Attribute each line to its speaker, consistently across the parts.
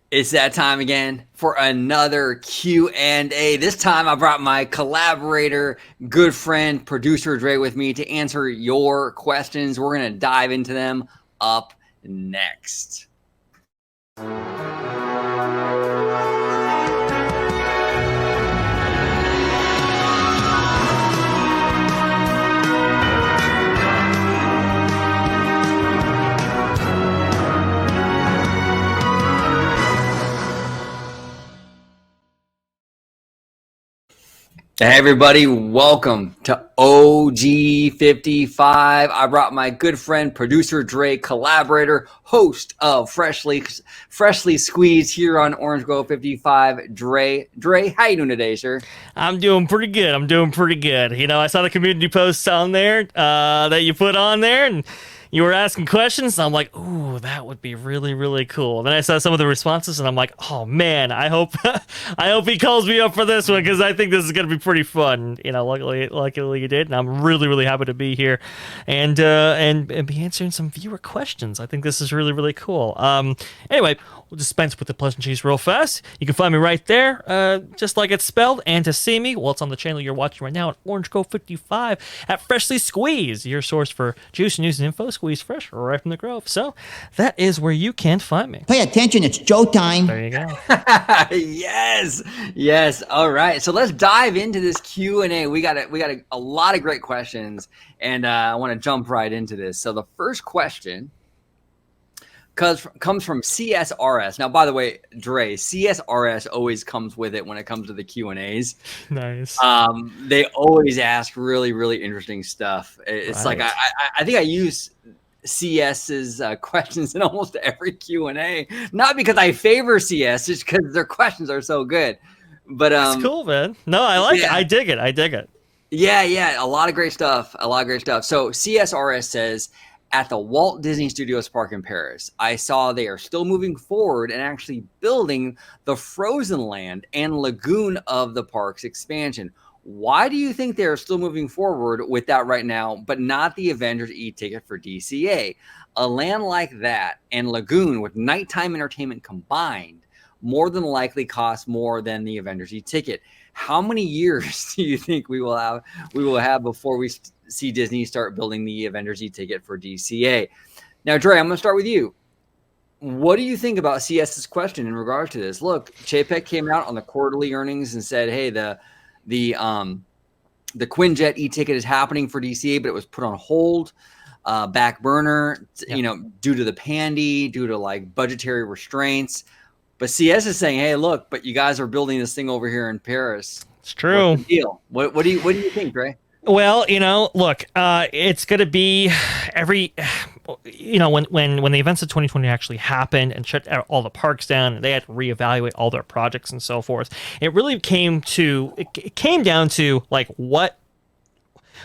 Speaker 1: It's that time again for another Q&A. This time I brought my collaborator, good friend, producer Dre with me to answer your questions. We're going to dive into them up next. Hey everybody, welcome to OG55. I brought my good friend, producer Dre, collaborator, host of Freshly Squeezed here on Orange Grove 55. Dre, how you doing today, sir?
Speaker 2: I'm doing pretty good. You know, I saw the community posts on there that you put on there, and you were asking questions. And I'm like, ooh, that would be really, really cool. Then I saw some of the responses, and I'm like, oh man, I hope, I hope he calls me up for this one because I think this is gonna be pretty fun. You know, luckily you did, and I'm really, really happy to be here, and be answering some viewer questions. I think this is really, really cool. Anyway, we'll dispense with the pleasantries real fast. You can find me right there, just like it's spelled, and to see me, well, it's on the channel you're watching right now at Orange Grove 55 at Freshly Squeezed, your source for juice, news, and info, squeezed fresh right from the Grove. So that is where you can find me.
Speaker 3: Pay attention, it's Joe time.
Speaker 2: There you go.
Speaker 1: Yes. All right. So let's dive into this Q&A. We got a lot of great questions, and I want to jump right into this. So the first question comes from CSRS. Now, by the way, Dre, CSRS always comes with it when it comes to the Q&As.
Speaker 2: Nice.
Speaker 1: They always ask really, really interesting stuff. It's
Speaker 2: Right.
Speaker 1: like I think I use CS's questions in almost every Q&A, not because I favor CS, just because their questions are so good. But
Speaker 2: That's cool, man. No, I like it. I dig it.
Speaker 1: Yeah, a lot of great stuff. So CSRS says, at the Walt Disney Studios Park in Paris, I saw they are still moving forward and actually building the Frozen Land and Lagoon of the park's expansion. Why do you think they're still moving forward with that right now, but not the Avengers e-ticket for DCA? A land like that and Lagoon with nighttime entertainment combined more than likely costs more than the Avengers e-ticket. How many years do you think we will have before we see Disney start building the Avengers e-ticket for DCA? Now, Dre, I'm going to start with you. What do you think about CS's question in regard to this? Look, Chapek came out on the quarterly earnings and said, hey, the Quinjet e-ticket is happening for DCA, but it was put on hold, back burner, due to the pandy, due to like budgetary restraints. But CS is saying, hey, look, but you guys are building this thing over here in Paris.
Speaker 2: It's true.
Speaker 1: What's the deal? What do you think, Dre?
Speaker 2: Well, look, it's going to be when the events of 2020 actually happened and shut all the parks down and they had to reevaluate all their projects and so forth. It really came down to like what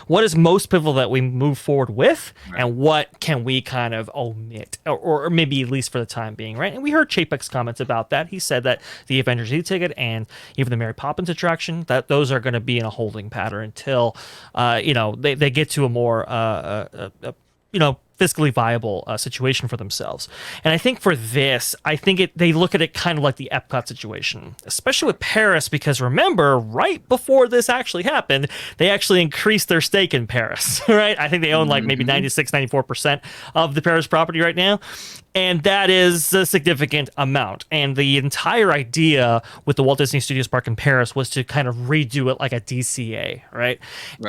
Speaker 2: is most pivotal that we move forward with, right, and what can we kind of omit, or maybe at least for the time being, right? And we heard Chapek's comments about that. He said that the Avengers e-ticket and even the Mary Poppins attraction, that those are going to be in a holding pattern until, they get to a more, fiscally viable situation for themselves. And I think for this, they look at it kind of like the Epcot situation, especially with Paris, because remember, right before this actually happened, they actually increased their stake in Paris, right? I think they own like maybe 96, 94% of the Paris property right now. And that is a significant amount. And the entire idea with the Walt Disney Studios Park in Paris was to kind of redo it like a DCA, right?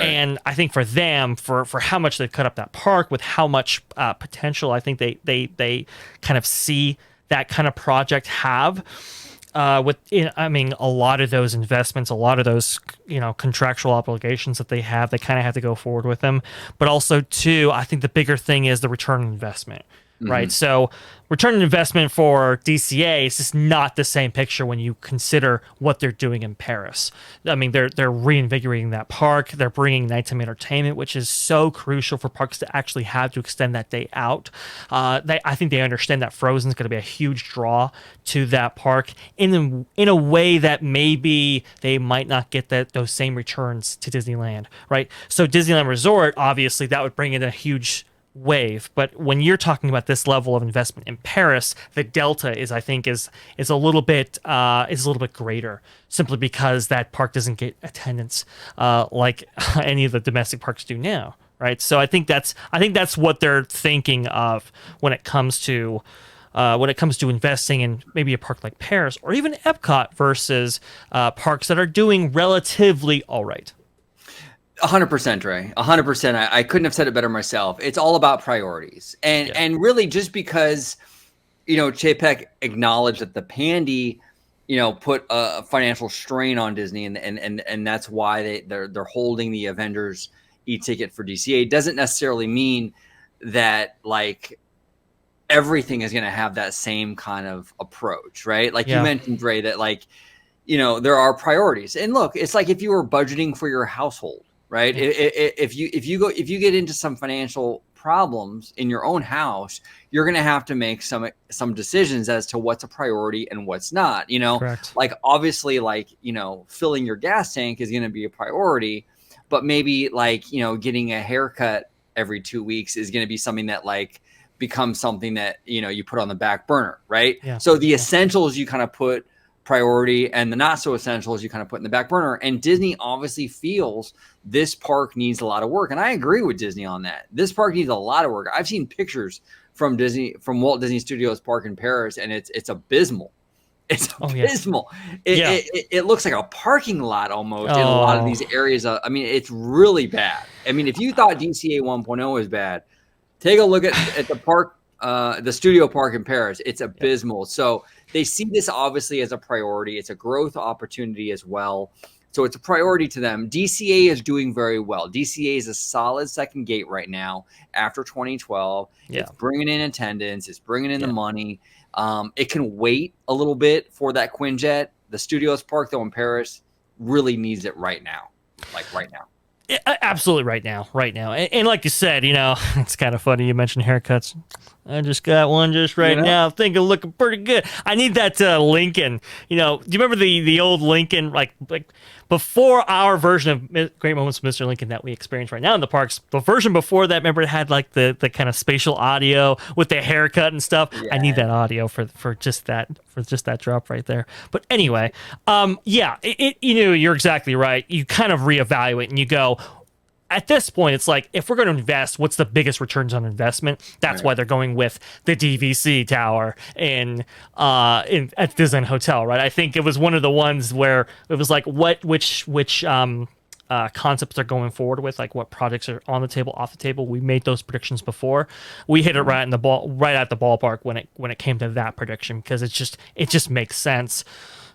Speaker 2: And I think for them, for how much they've cut up that park, with how much potential I think they kind of see that kind of project have, a lot of those investments, a lot of those, contractual obligations that they kind of have to go forward with them. But also, too, I think the bigger thing is the return on investment. Right. So return on investment for DCA is just not the same picture when you consider what they're doing in Paris. I mean, they're reinvigorating that park. They're bringing nighttime entertainment, which is so crucial for parks to actually have to extend that day out. I think they understand that Frozen is going to be a huge draw to that park in a way that maybe they might not get those same returns to Disneyland. Right. So Disneyland Resort, obviously, that would bring in a huge wave. But when you're talking about this level of investment in Paris, the delta is, I think, is a little bit greater, simply because that park doesn't get attendance like any of the domestic parks do now, right? So I think that's what they're thinking of when it comes to investing in maybe a park like Paris or even Epcot versus parks that are doing relatively all right.
Speaker 1: 100%, Ray. 100%. I couldn't have said it better myself. It's all about priorities, and really just because Chapek acknowledged that the Pandy, put a financial strain on Disney, and that's why they're holding the Avengers e-ticket for DCA, doesn't necessarily mean that like everything is going to have that same kind of approach, right? Like you mentioned, Ray, that like there are priorities, and look, it's like if you were budgeting for your household. Right. If you get into some financial problems in your own house, you're going to have to make some decisions as to what's a priority and what's not.
Speaker 2: Correct.
Speaker 1: Like obviously, like filling your gas tank is going to be a priority, but maybe like getting a haircut every 2 weeks is going to be something that like becomes something that you put on the back burner, right?
Speaker 2: Yeah.
Speaker 1: So the essentials you kind of put priority, and the not so essentials you kind of put in the back burner. And Disney obviously feels this park needs a lot of work, and I agree with Disney on that. This park needs a lot of work. I've seen pictures from Walt Disney Studios Park in Paris, and it's abysmal. It's abysmal. It looks like a parking lot almost in a lot of these areas. I mean, it's really bad. I mean, if you thought DCA 1.0 was bad, take a look at the park, the studio park in Paris. It's abysmal. So they see this obviously as a priority. It's a growth opportunity as well. So it's a priority to them. DCA is doing very well. DCA is a solid second gate right now after 2012. Yeah. It's bringing in attendance. It's bringing in the money. It can wait a little bit for that Quinjet. The Studios Park, though, in Paris really needs it right now. Like right now.
Speaker 2: Absolutely right now. And like you said, it's kind of funny you mentioned haircuts. I just got one just right now. I think it's looking pretty good. I need that Lincoln. Do you remember the old Lincoln, like before our version of Great Moments with Mr. Lincoln that we experience right now in the parks? The version before that, remember, it had like the kind of spatial audio with the haircut and stuff. Yeah. I need that audio for just that drop right there. But anyway, you're exactly right. You kind of reevaluate and you go, at this point, it's like, if we're going to invest, what's the biggest returns on investment? That's why they're going with the DVC tower at Disneyland Hotel, right? I think it was one of the ones where it was like, which concepts are going forward with, like what projects are on the table, off the table. We made those predictions before. We hit it right at the ballpark when it came to that prediction, because it just makes sense.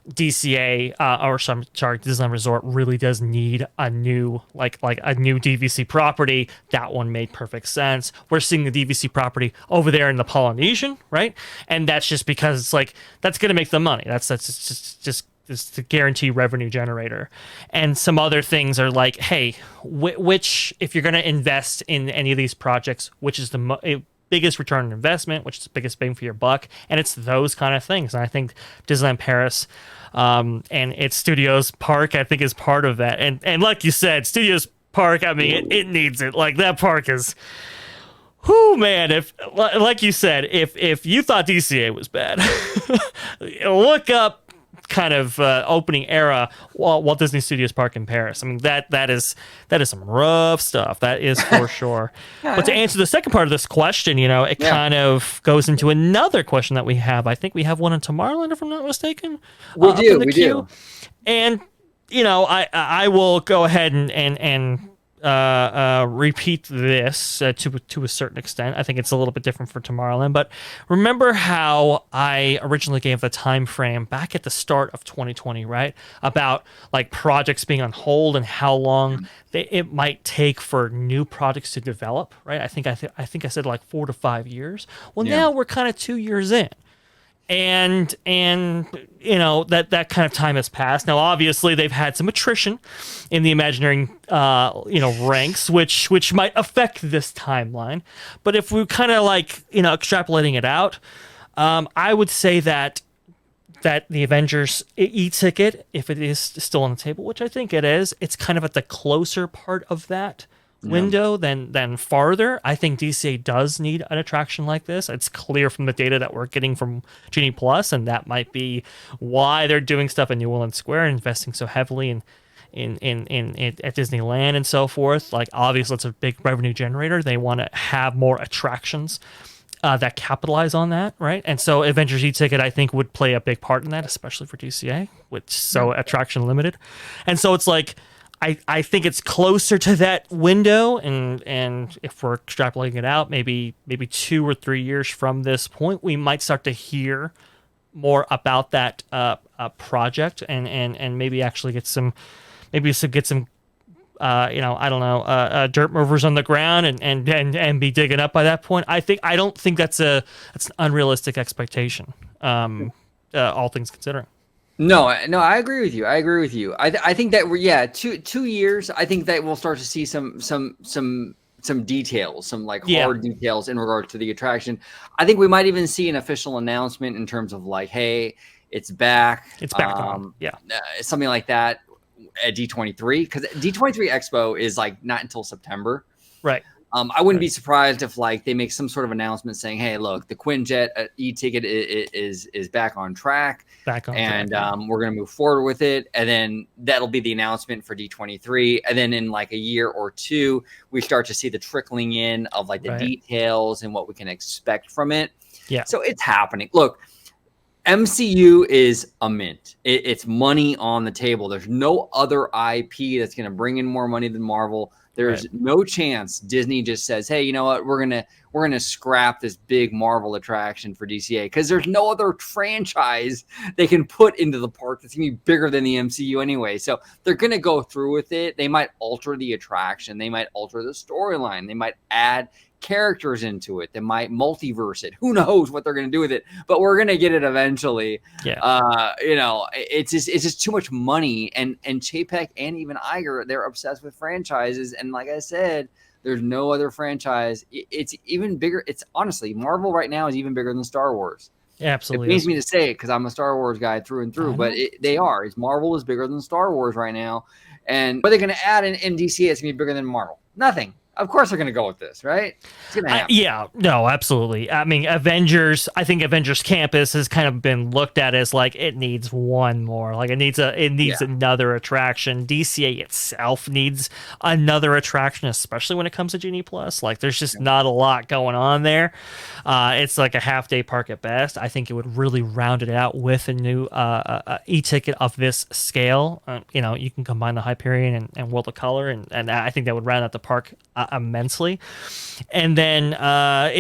Speaker 2: DCA Disneyland Resort really does need a new a new DVC property. That one made perfect sense. We're seeing the DVC property over there in the Polynesian, right? And that's just because it's like that's going to make them money. That's just it's the guarantee revenue generator. And some other things are like, hey, which if you're going to invest in any of these projects, which is the biggest return on investment, which is the biggest bang for your buck, and it's those kind of things. And I think Disneyland Paris and its Studios Park, I think, is part of that. And like you said, Studios Park, I mean, it needs it. Like, that park is, whoo, man. If, like you said, if you thought DCA was bad, look up kind of opening era Walt Disney Studios Park in Paris. I mean, that is some rough stuff. That is for sure. But to answer the second part of this question, it kind of goes into another question that we have. I think we have one in Tomorrowland, if I'm not mistaken.
Speaker 1: We do.
Speaker 2: And I will go ahead and repeat this to a certain extent. I think it's a little bit different for Tomorrowland, but remember how I originally gave the time frame back at the start of 2020, right? About like projects being on hold and how long it might take for new projects to develop, right? I think I said like 4 to 5 years. Well, now we're kind of 2 years in. And that kind of time has passed. Now, obviously, they've had some attrition in the Imagineering ranks, which might affect this timeline. But if we kind of extrapolating it out, I would say that the Avengers e-ticket, if it is still on the table, which I think it is, it's kind of at the closer part of that
Speaker 1: No.
Speaker 2: window than farther. I think DCA does need an attraction like this. It's clear from the data that we're getting from Genie Plus, and that might be why they're doing stuff in New Orleans Square, investing so heavily in at Disneyland and so forth. Like, obviously, it's a big revenue generator. They want to have more attractions that capitalize on that, right? And so Avengers e-ticket, I think, would play a big part in that, especially for DCA, which so attraction limited. And so it's like, I think it's closer to that window, and if we're extrapolating it out, maybe 2 or 3 years from this point, we might start to hear more about that project, and maybe actually get some I don't know, dirt movers on the ground and be digging up by that point. I don't think that's an unrealistic expectation. All things considering.
Speaker 1: No, I agree with you. I think that we're 2 years. I think that we'll start to see some details, some like hard details in regards to the attraction. I think we might even see an official announcement in terms of like, hey, it's back.
Speaker 2: It's back on. Yeah.
Speaker 1: Something like that at D23, because D23 Expo is like not until September.
Speaker 2: Right.
Speaker 1: I wouldn't be surprised if like they make some sort of announcement saying, "Hey, look, the Quinjet e-ticket is back on track,
Speaker 2: track.
Speaker 1: We're going to move forward with it." And then that'll be the announcement for D23. And then in like a year or two, we start to see the trickling in of like the details and what we can expect from it.
Speaker 2: Yeah.
Speaker 1: So it's happening. Look, MCU is a mint. It's money on the table. There's no other IP that's going to bring in more money than Marvel. There's no chance Disney just says, "Hey, you know what? We're gonna scrap this big Marvel attraction for DCA," because there's no other franchise they can put into the park that's gonna be bigger than the MCU anyway. So they're gonna go through with it. They might alter the attraction. They might alter the storyline. They might add characters into it. They might multiverse it. Who knows what they're going to do with it, but we're going to get it eventually. It's just too much money, and Chapek and even Iger, they're obsessed with franchises. And like I said, there's no other franchise. It's even bigger. It's honestly, Marvel right now is even bigger than Star Wars.
Speaker 2: Yeah, absolutely.
Speaker 1: It pains me to say it because I'm a Star Wars guy through and through, but they are. Marvel is bigger than Star Wars right now. And what they're going to add in DCA is going to be bigger than Marvel. Nothing. Of course they're going to go with this, right? It's going to happen.
Speaker 2: No, absolutely. I mean, I think Avengers Campus has kind of been looked at as like it needs one more. Like it needs another attraction. DCA itself needs another attraction, especially when it comes to Genie Plus. Like there's just not a lot going on there. It's like a half-day park at best. I think it would really round it out with a new e-ticket of this scale. You can combine the Hyperion and World of Color, and I think that would round out the park immensely. And then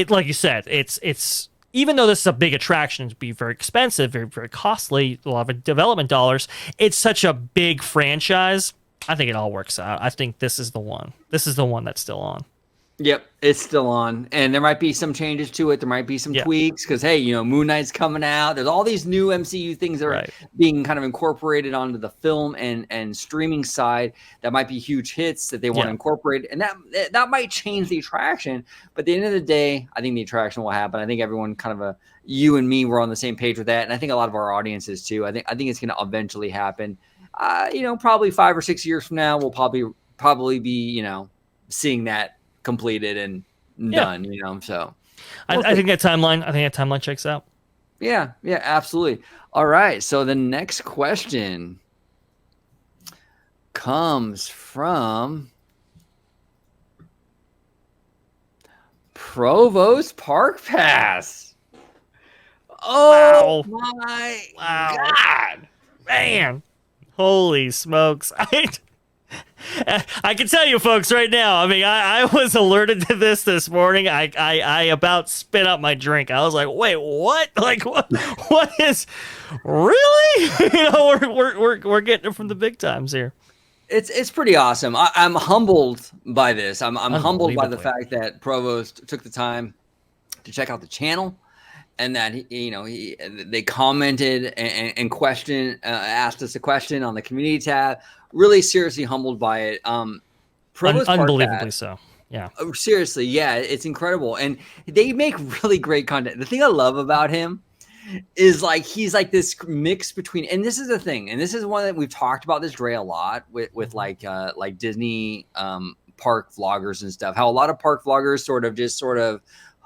Speaker 2: like you said, it's even though this is a big attraction, it'd be very expensive, very, very costly, a lot of development dollars. It's such a big franchise. I think it all works out. I think this is the one. This is the one that's still on.
Speaker 1: Yep, it's still on, and there might be some changes to it. There might be some tweaks because, hey, Moon Knight's coming out. There's all these new MCU things that are being kind of incorporated onto the film and streaming side that might be huge hits that they want to incorporate, and that might change the attraction. But at the end of the day, I think the attraction will happen. I think everyone kind of you and me were on the same page with that, and I think a lot of our audiences too. I think it's going to eventually happen. Probably 5 or 6 years from now, we'll probably be seeing that completed and done, so
Speaker 2: I think that timeline checks out.
Speaker 1: Yeah, absolutely. All right, so the next question comes from Provost Park Pass. Oh my God,
Speaker 2: man, holy smokes. I can tell you folks right now, I mean, I was alerted to this morning. I about spit out my drink. I was like, wait, what? Like, what is really? We're getting it from the big times here.
Speaker 1: It's pretty awesome. I'm humbled by this. I'm humbled by the fact that Provost took the time to check out the channel, and that they commented and questioned, asked us a question on the community tab. Really seriously humbled by it.
Speaker 2: Unbelievably so. Yeah.
Speaker 1: Seriously, yeah, it's incredible. And they make really great content. The thing I love about him is like he's like this mix between, and this is the thing, and this is one that we've talked about this Dre a lot with like Disney park vloggers and stuff. How a lot of park vloggers sort of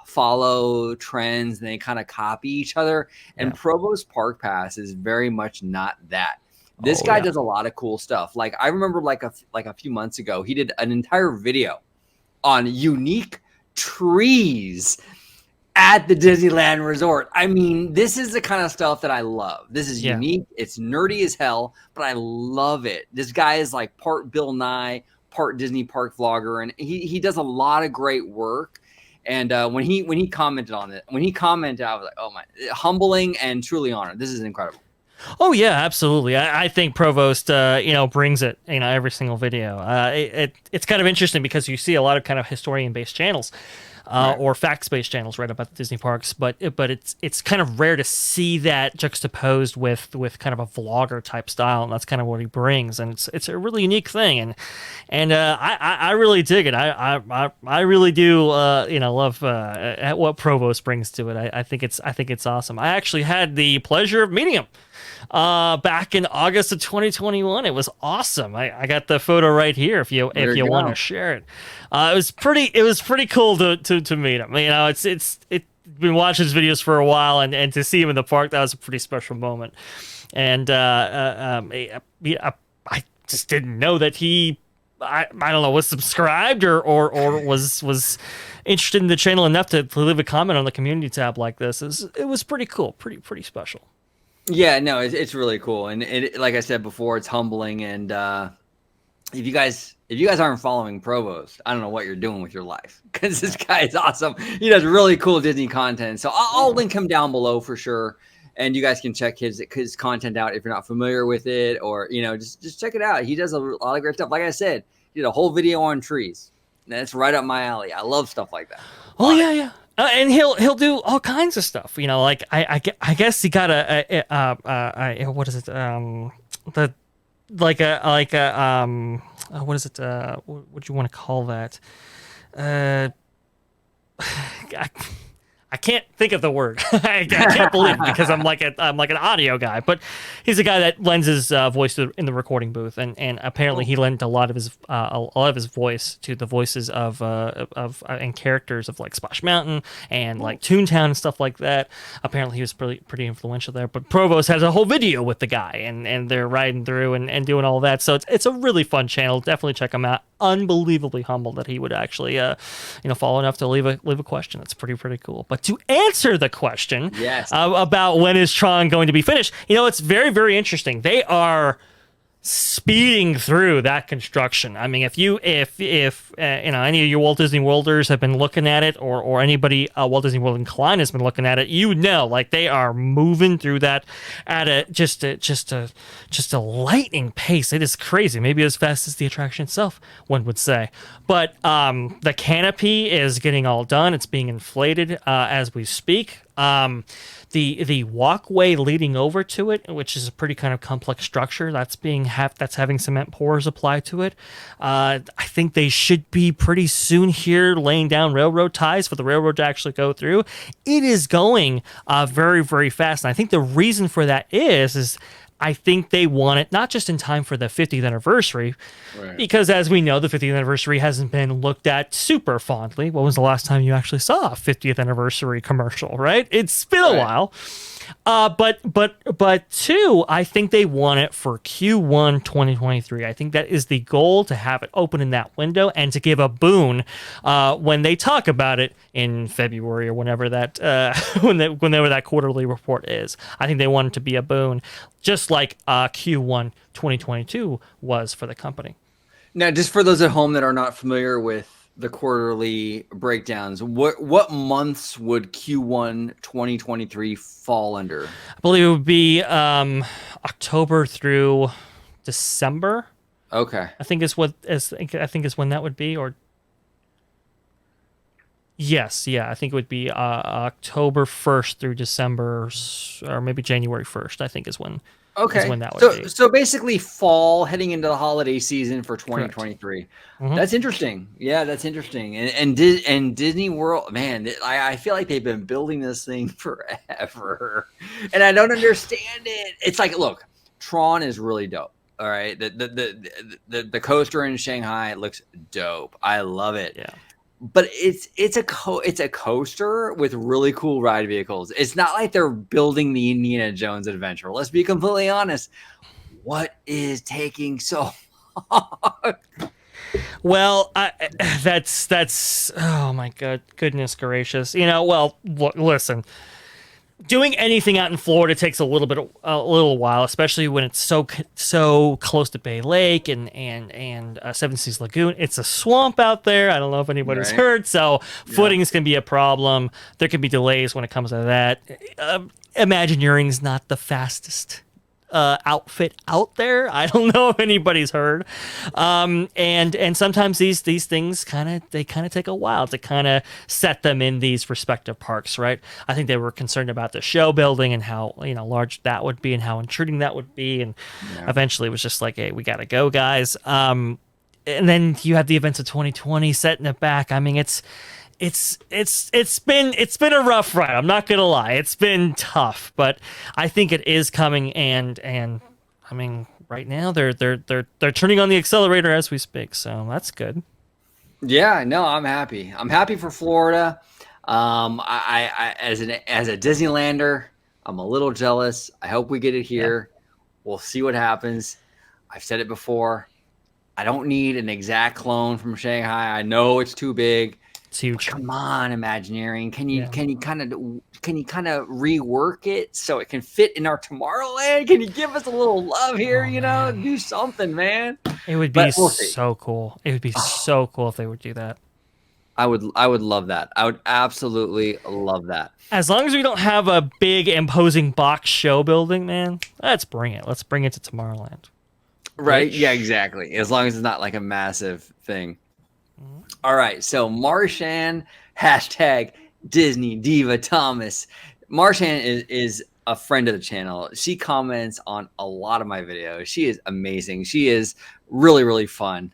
Speaker 1: follow trends and they kind of copy each other. And Provost Park Pass is very much not that. This guy does a lot of cool stuff. Like I remember like a few months ago, he did an entire video on unique trees at the Disneyland Resort. I mean, this is the kind of stuff that I love. This is unique. It's nerdy as hell, but I love it. This guy is like part Bill Nye, part Disney park vlogger, and he does a lot of great work. And when he commented on it, I was like, oh my, humbling and truly honored. This is incredible.
Speaker 2: Oh yeah, absolutely. I think Provost, brings it, every single video. It's kind of interesting because you see a lot of kind of historian-based channels. Or facts-based channels right about the Disney parks, but it's kind of rare to see that juxtaposed with kind of a vlogger type style, and that's kind of what he brings, and it's a really unique thing, and I really dig it. I really do love what Provost brings to it. I think it's awesome. I actually had the pleasure of meeting him back in August of 2021. It was awesome. I got the photo right here if you want to share it. It was pretty cool to meet him. It's been watching his videos for a while, and to see him in the park, that was a pretty special moment. And I just didn't know that he I don't know, was subscribed or was interested in the channel enough to leave a comment on the community tab like this. It was pretty cool, pretty special.
Speaker 1: Yeah, no, it's really cool, and like I said before, it's humbling. And if you guys aren't following Provost, I don't know what you're doing with your life, because this guy is awesome. He does really cool Disney content, so I'll link him down below for sure, and you guys can check his content out if you're not familiar with it, or just check it out. He does a lot of great stuff. Like I said, he did a whole video on trees. That's right up my alley. I love stuff like that.
Speaker 2: Oh yeah. And he'll do all kinds of stuff, like I guess he got a what is it, what is it, what do you want to call that, I can't think of the word. I can't believe it, because I'm like an audio guy, but he's a guy that lends his voice in the recording booth, and apparently he lent a lot of his voice to the voices of and characters of like Splash Mountain and like Toontown and stuff like that. Apparently he was pretty influential there. But Provost has a whole video with the guy, and they're riding through and doing all that. So it's a really fun channel. Definitely check him out. Unbelievably humble that he would actually follow enough to leave a question. That's pretty cool. But to answer the question,
Speaker 1: yes,
Speaker 2: about when is Tron going to be finished, it's very, very interesting. They are speeding through that construction. I mean, if any of your Walt Disney Worlders have been looking at it, or anybody Walt Disney World inclined has been looking at it, like they are moving through that at a lightning pace. It is crazy. Maybe as fast as the attraction itself, one would say. But the canopy is getting all done. It's being inflated as we speak. The walkway leading over to it, which is a pretty kind of complex structure, that's having cement pours applied to it. I think they should be pretty soon here laying down railroad ties for the railroad to actually go through. It is going very, very fast, and I think the reason for that is I think they want it not just in time for the 50th anniversary, right, because as we know, the 50th anniversary hasn't been looked at super fondly. When was the last time you actually saw a 50th anniversary commercial, right? It's been a while. But two, I think they want it for Q1 2023. I think that is the goal, to have it open in that window and to give a boon when they talk about it in February or whenever that whenever that quarterly report is. I think they want it to be a boon, just like Q1 2022 was for the company.
Speaker 1: Now, just for those at home that are not familiar with the quarterly breakdowns, what months would Q1 2023 fall under?
Speaker 2: I believe it would be October through December.
Speaker 1: Okay.
Speaker 2: I think is when that would be, or yes, yeah, I think it would be October 1st through December, or maybe January 1st, I think is when.
Speaker 1: Okay.
Speaker 2: Is when that would be.
Speaker 1: So basically fall, heading into the holiday season for 2023. Mm-hmm. That's interesting. Yeah, that's interesting. And Disney World, man, I feel like they've been building this thing forever, and I don't understand it. It's like, look, Tron is really dope. All right, the coaster in Shanghai looks dope. I love it.
Speaker 2: Yeah.
Speaker 1: But it's a coaster with really cool ride vehicles. It's not like they're building the Indiana Jones adventure. Let's be completely honest. What is taking so long?
Speaker 2: Well, that's oh my goodness gracious. Well, listen. Doing anything out in Florida takes a little while, especially when it's so close to Bay Lake and Seven Seas Lagoon. It's a swamp out there. I don't know if anybody's
Speaker 1: Right.
Speaker 2: heard, so footing is going to be a problem. There can be delays when it comes to that. Imagineering's not the fastest outfit out there. I don't know if anybody's heard. And sometimes these things kind of take a while to kind of set them in these respective parks, right? I think they were concerned about the show building and how large that would be and how intruding that would be, and eventually it was just like, hey, we gotta go, guys. And then you have the events of 2020 setting it back. I mean, it's been a rough ride. I'm not gonna lie, it's been tough, but I think it is coming. And I mean, right now they're turning on the accelerator as we speak, so that's good.
Speaker 1: Yeah, no, I'm happy. I'm happy for Florida. I as a Disneylander, I'm a little jealous. I hope we get it here. Yeah. We'll see what happens. I've said it before. I don't need an exact clone from Shanghai. I know it's too big.
Speaker 2: It's huge.
Speaker 1: Come on, Imagineering. Can you kind of rework it so it can fit in our Tomorrowland? Can you give us a little love here? Do something, man.
Speaker 2: It would be so cool. It would be so cool if they would do that.
Speaker 1: I would love that. I would absolutely love that.
Speaker 2: As long as we don't have a big imposing box show building, man, let's bring it. Let's bring it to Tomorrowland.
Speaker 1: Right? Yeah, exactly. As long as it's not like a massive thing. All right, so Marshan, hashtag Disney Diva Thomas. Marshan is a friend of the channel. She comments on a lot of my videos. She is amazing. She is really, really fun.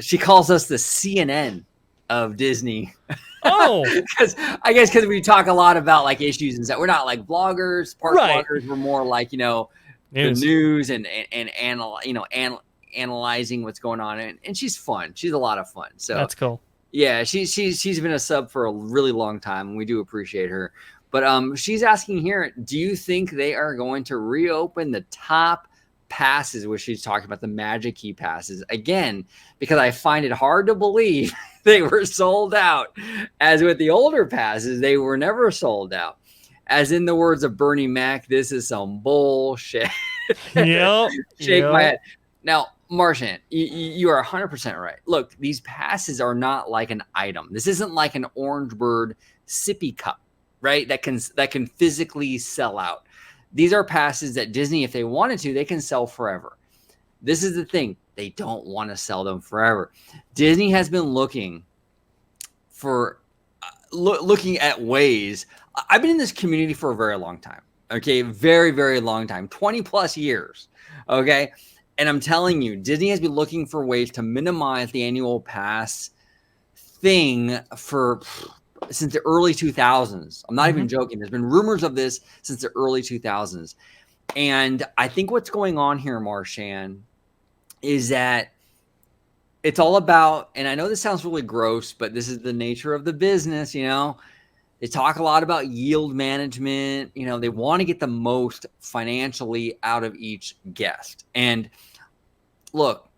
Speaker 1: She calls us the CNN of Disney.
Speaker 2: Oh,
Speaker 1: because we talk a lot about like issues and stuff. We're not like bloggers, park bloggers. We're more like the news and analyzing what's going on, and she's fun. She's a lot of fun. So
Speaker 2: that's cool.
Speaker 1: Yeah, she's been a sub for a really long time, and we do appreciate her. But she's asking here, do you think they are going to reopen the top passes, which she's talking about the Magic Key passes again? Because I find it hard to believe they were sold out. As with the older passes, they were never sold out. As in the words of Bernie Mac, this is some bullshit.
Speaker 2: Yep.
Speaker 1: Shake my head. Now, Marshan, you are 100% right. Look, these passes are not like an item. This isn't like an Orange Bird sippy cup, right? That can physically sell out. These are passes that Disney, if they wanted to, they can sell forever. This is the thing. They don't want to sell them forever. Disney has been looking at ways. I've been in this community for a very long time. Okay, very, very long time, 20 plus years. Okay. And I'm telling you, Disney has been looking for ways to minimize the annual pass thing since the early 2000s. I'm not even joking. There's been rumors of this since the early 2000s. And I think what's going on here, Marshan, is that it's all about, and I know this sounds really gross, but this is the nature of the business, They talk a lot about yield management. They want to get the most financially out of each guest. And look,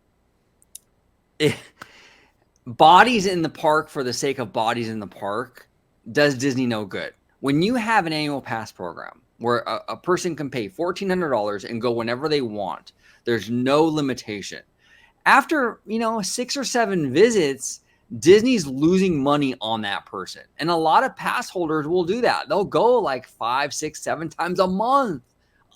Speaker 1: bodies in the park for the sake of bodies in the park does Disney no good. When you have an annual pass program where a person can pay $1,400 and go whenever they want, there's no limitation. After, 6 or 7 visits, Disney's losing money on that person. And a lot of pass holders will do that. They'll go like 5, 6, 7 times a month.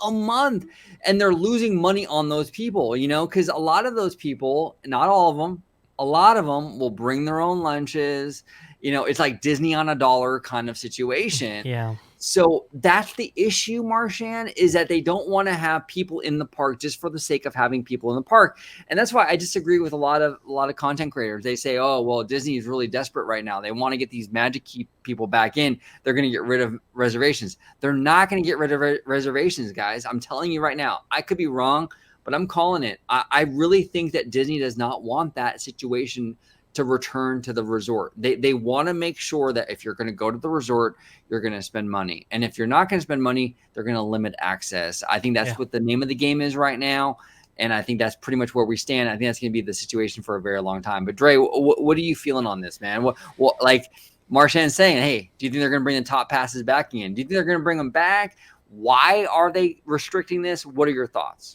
Speaker 1: And they're losing money on those people, because a lot of those people, not all of them, a lot of them will bring their own lunches. It's like Disney on a dollar kind of situation.
Speaker 2: Yeah.
Speaker 1: So that's the issue, Marshan, is that they don't want to have people in the park just for the sake of having people in the park. And that's why I disagree with a lot of content creators. They say, oh, well, Disney is really desperate right now. They want to get these Magic Key people back in. They're going to get rid of reservations. They're not going to get rid of reservations, guys. I'm telling you right now. I could be wrong, but I'm calling it. I really think that Disney does not want that situation to return to the resort. They want to make sure that if you're going to go to the resort, you're going to spend money. And if you're not going to spend money, they're going to limit access. I think that's what the name of the game is right now. And I think that's pretty much where we stand. I think that's going to be the situation for a very long time. But Dre, what are you feeling on this, man? What like Marshan's saying, hey, do you think they're going to bring the top passes back in? Do you think they're going to bring them back? Why are they restricting this? What are your thoughts?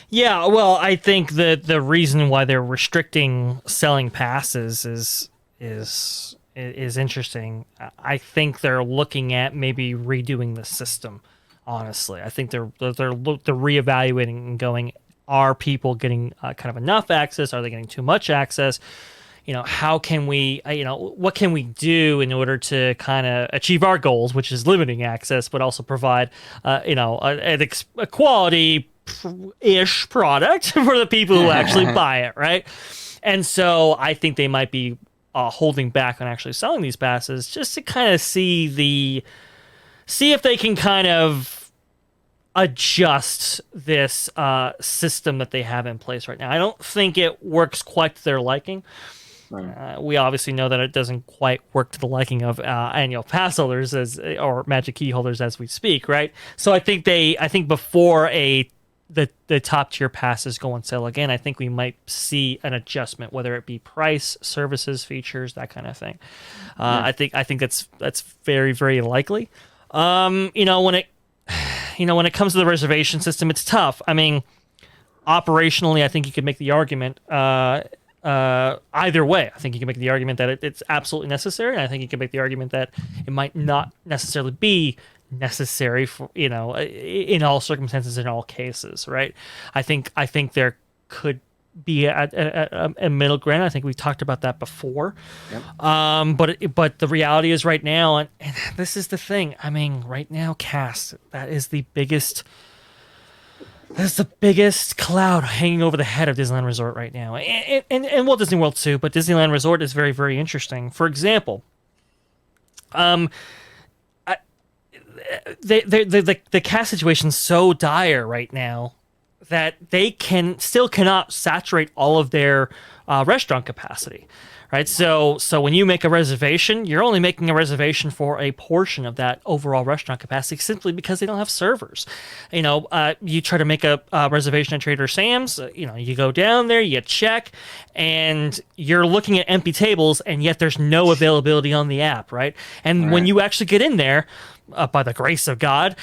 Speaker 2: Yeah, well, I think that the reason why they're restricting selling passes is interesting. I think they're looking at maybe redoing the system. Honestly, I think they're reevaluating and going, are people getting kind of enough access? Are they getting too much access? How can we, what can we do in order to kind of achieve our goals, which is limiting access, but also provide, a quality-ish product for the people who actually buy it, right? And so I think they might be holding back on actually selling these passes just to kind of see if they can kind of adjust this system that they have in place right now. I don't think it works quite to their liking. Right. We obviously know that it doesn't quite work to the liking of annual pass holders or Magic Key holders as we speak, right? So I think before the top tier passes go on sale again, I think we might see an adjustment, whether it be price, services, features, that kind of thing. I think that's very, very likely. When it comes to the reservation system, it's tough. I mean, operationally, I think you could make the argument either way. I think you can make the argument that it's absolutely necessary, and I think you can make the argument that it might not necessarily be necessary for in all circumstances, in all cases, right? I think there could be a middle ground. I think we talked about that before. Yep. But the reality is right now, and this is the thing. I mean, right now, cast that is the biggest. That's the biggest cloud hanging over the head of Disneyland Resort right now, and Walt Disney World too. But Disneyland Resort is very, very interesting. For example, the cast situation is so dire right now that they cannot saturate all of their restaurant capacity, right? So when you make a reservation, you're only making a reservation for a portion of that overall restaurant capacity, simply because they don't have servers. You try to make a reservation at Trader Sam's. You go down there, you check, and you're looking at empty tables, and yet there's no availability on the app, right? And when you actually get in there, by the grace of God,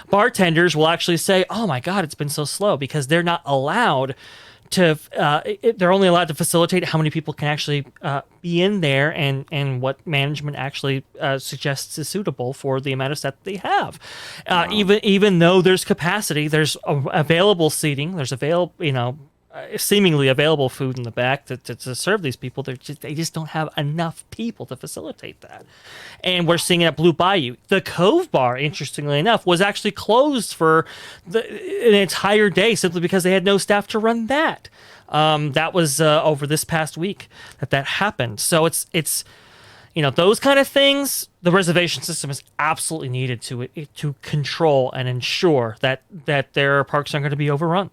Speaker 2: bartenders will actually say, "Oh my God, it's been so slow," because they're not allowed to. They're only allowed to facilitate how many people can actually be in there, and what management actually suggests is suitable for the amount of staff that they have. Wow. Even though there's capacity, there's available seating, there's seemingly available food in the back to serve these people. They just don't have enough people to facilitate that. And we're seeing it at Blue Bayou. The Cove Bar, interestingly enough, was actually closed for an entire day simply because they had no staff to run that. That was over this past week that happened. So it's those kind of things. The reservation system is absolutely needed to control and ensure that their parks aren't going to be overrun.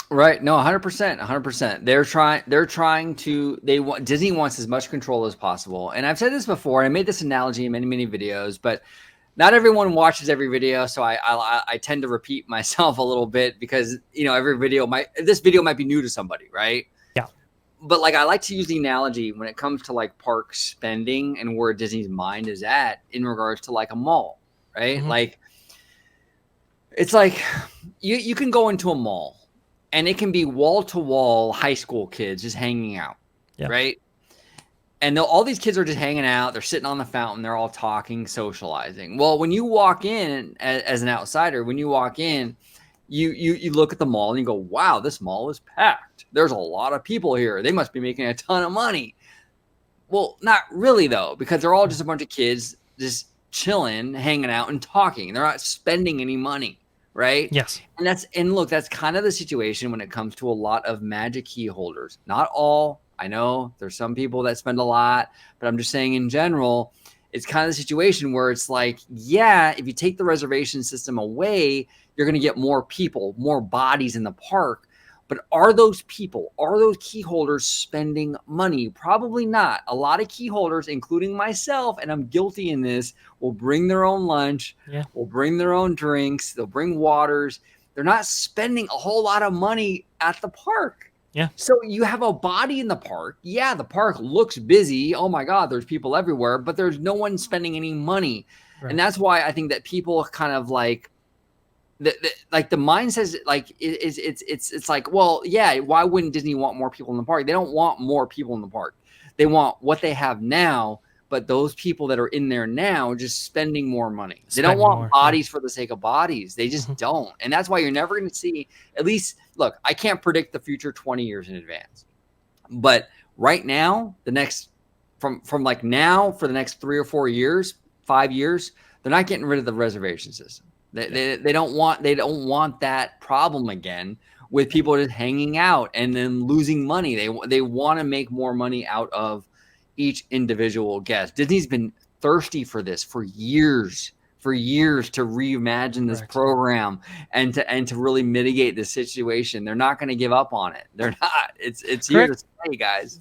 Speaker 1: Right. No, 100%, 100%. Disney wants as much control as possible. And I've said this before, and I made this analogy in many, many videos, but not everyone watches every video. So I tend to repeat myself a little bit because, this video might be new to somebody, right?
Speaker 2: Yeah.
Speaker 1: But I like to use the analogy when it comes to park spending and where Disney's mind is at in regards to a mall, right? Mm-hmm. It's you can go into a mall, and it can be wall-to-wall high school kids just hanging out, right? And all these kids are just hanging out. They're sitting on the fountain. They're all talking, socializing. Well, when you walk in as an outsider, you look at the mall and you go, wow, this mall is packed. There's a lot of people here. They must be making a ton of money. Well, not really, though, because they're all just a bunch of kids just chilling, hanging out, and talking. They're not spending any money. Right?
Speaker 2: Yes.
Speaker 1: And look, that's kind of the situation when it comes to a lot of Magic Key holders. Not all. I know there's some people that spend a lot, but I'm just saying in general, it's kind of the situation where it's like, yeah, if you take the reservation system away, you're going to get more people, more bodies in the park. But are those people, are those key holders spending money? Probably not. A lot of key holders, including myself, and I'm guilty in this, will bring their own lunch, will bring their own drinks, they'll bring waters. They're not spending a whole lot of money at the park.
Speaker 2: Yeah.
Speaker 1: So you have a body in the park. Yeah, the park looks busy. Oh my God, there's people everywhere, but there's no one spending any money. Right. And that's why I think that people kind of like, like the mind says, like it's like, well, yeah, why wouldn't Disney want more people in the park? They don't want more people in the park. They want what they have now, but those people that are in there now just spending more money. They don't want bodies for the sake of bodies. They just don't. And that's why you're never going to see, at least, look, I can't predict the future 20 years in advance. But right now, the next, from like now for the next 3 or 4 years, 5 years, they're not getting rid of the reservation system. They don't want that problem again with people just hanging out and then losing money. They want to make more money out of each individual guest. Disney's been thirsty for this for years to reimagine this program and to really mitigate this situation. They're not going to give up on it. They're not. It's here to stay, guys.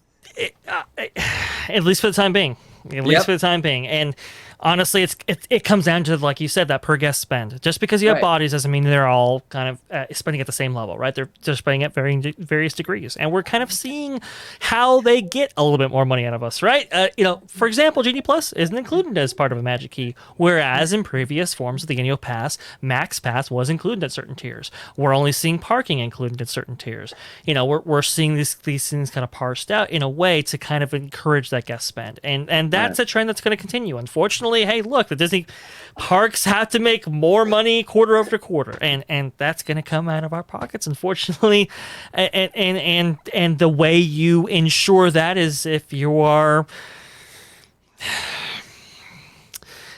Speaker 2: At least for the time being. And honestly, it comes down to, like you said, that per guest spend. Just because you have bodies doesn't mean they're all kind of spending at the same level, right? They're spending at various degrees, and we're kind of seeing how they get a little bit more money out of us, right? For example, Genie Plus isn't included as part of a Magic Key, whereas in previous forms of the Annual Pass, Max Pass was included at certain tiers. We're only seeing parking included at certain tiers. We're seeing these things kind of parsed out in a way to kind of encourage that guest spend, and that's a trend that's going to continue. Unfortunately, hey, look, the Disney parks have to make more money quarter after quarter, and that's going to come out of our pockets, unfortunately. And the way you ensure that is if you are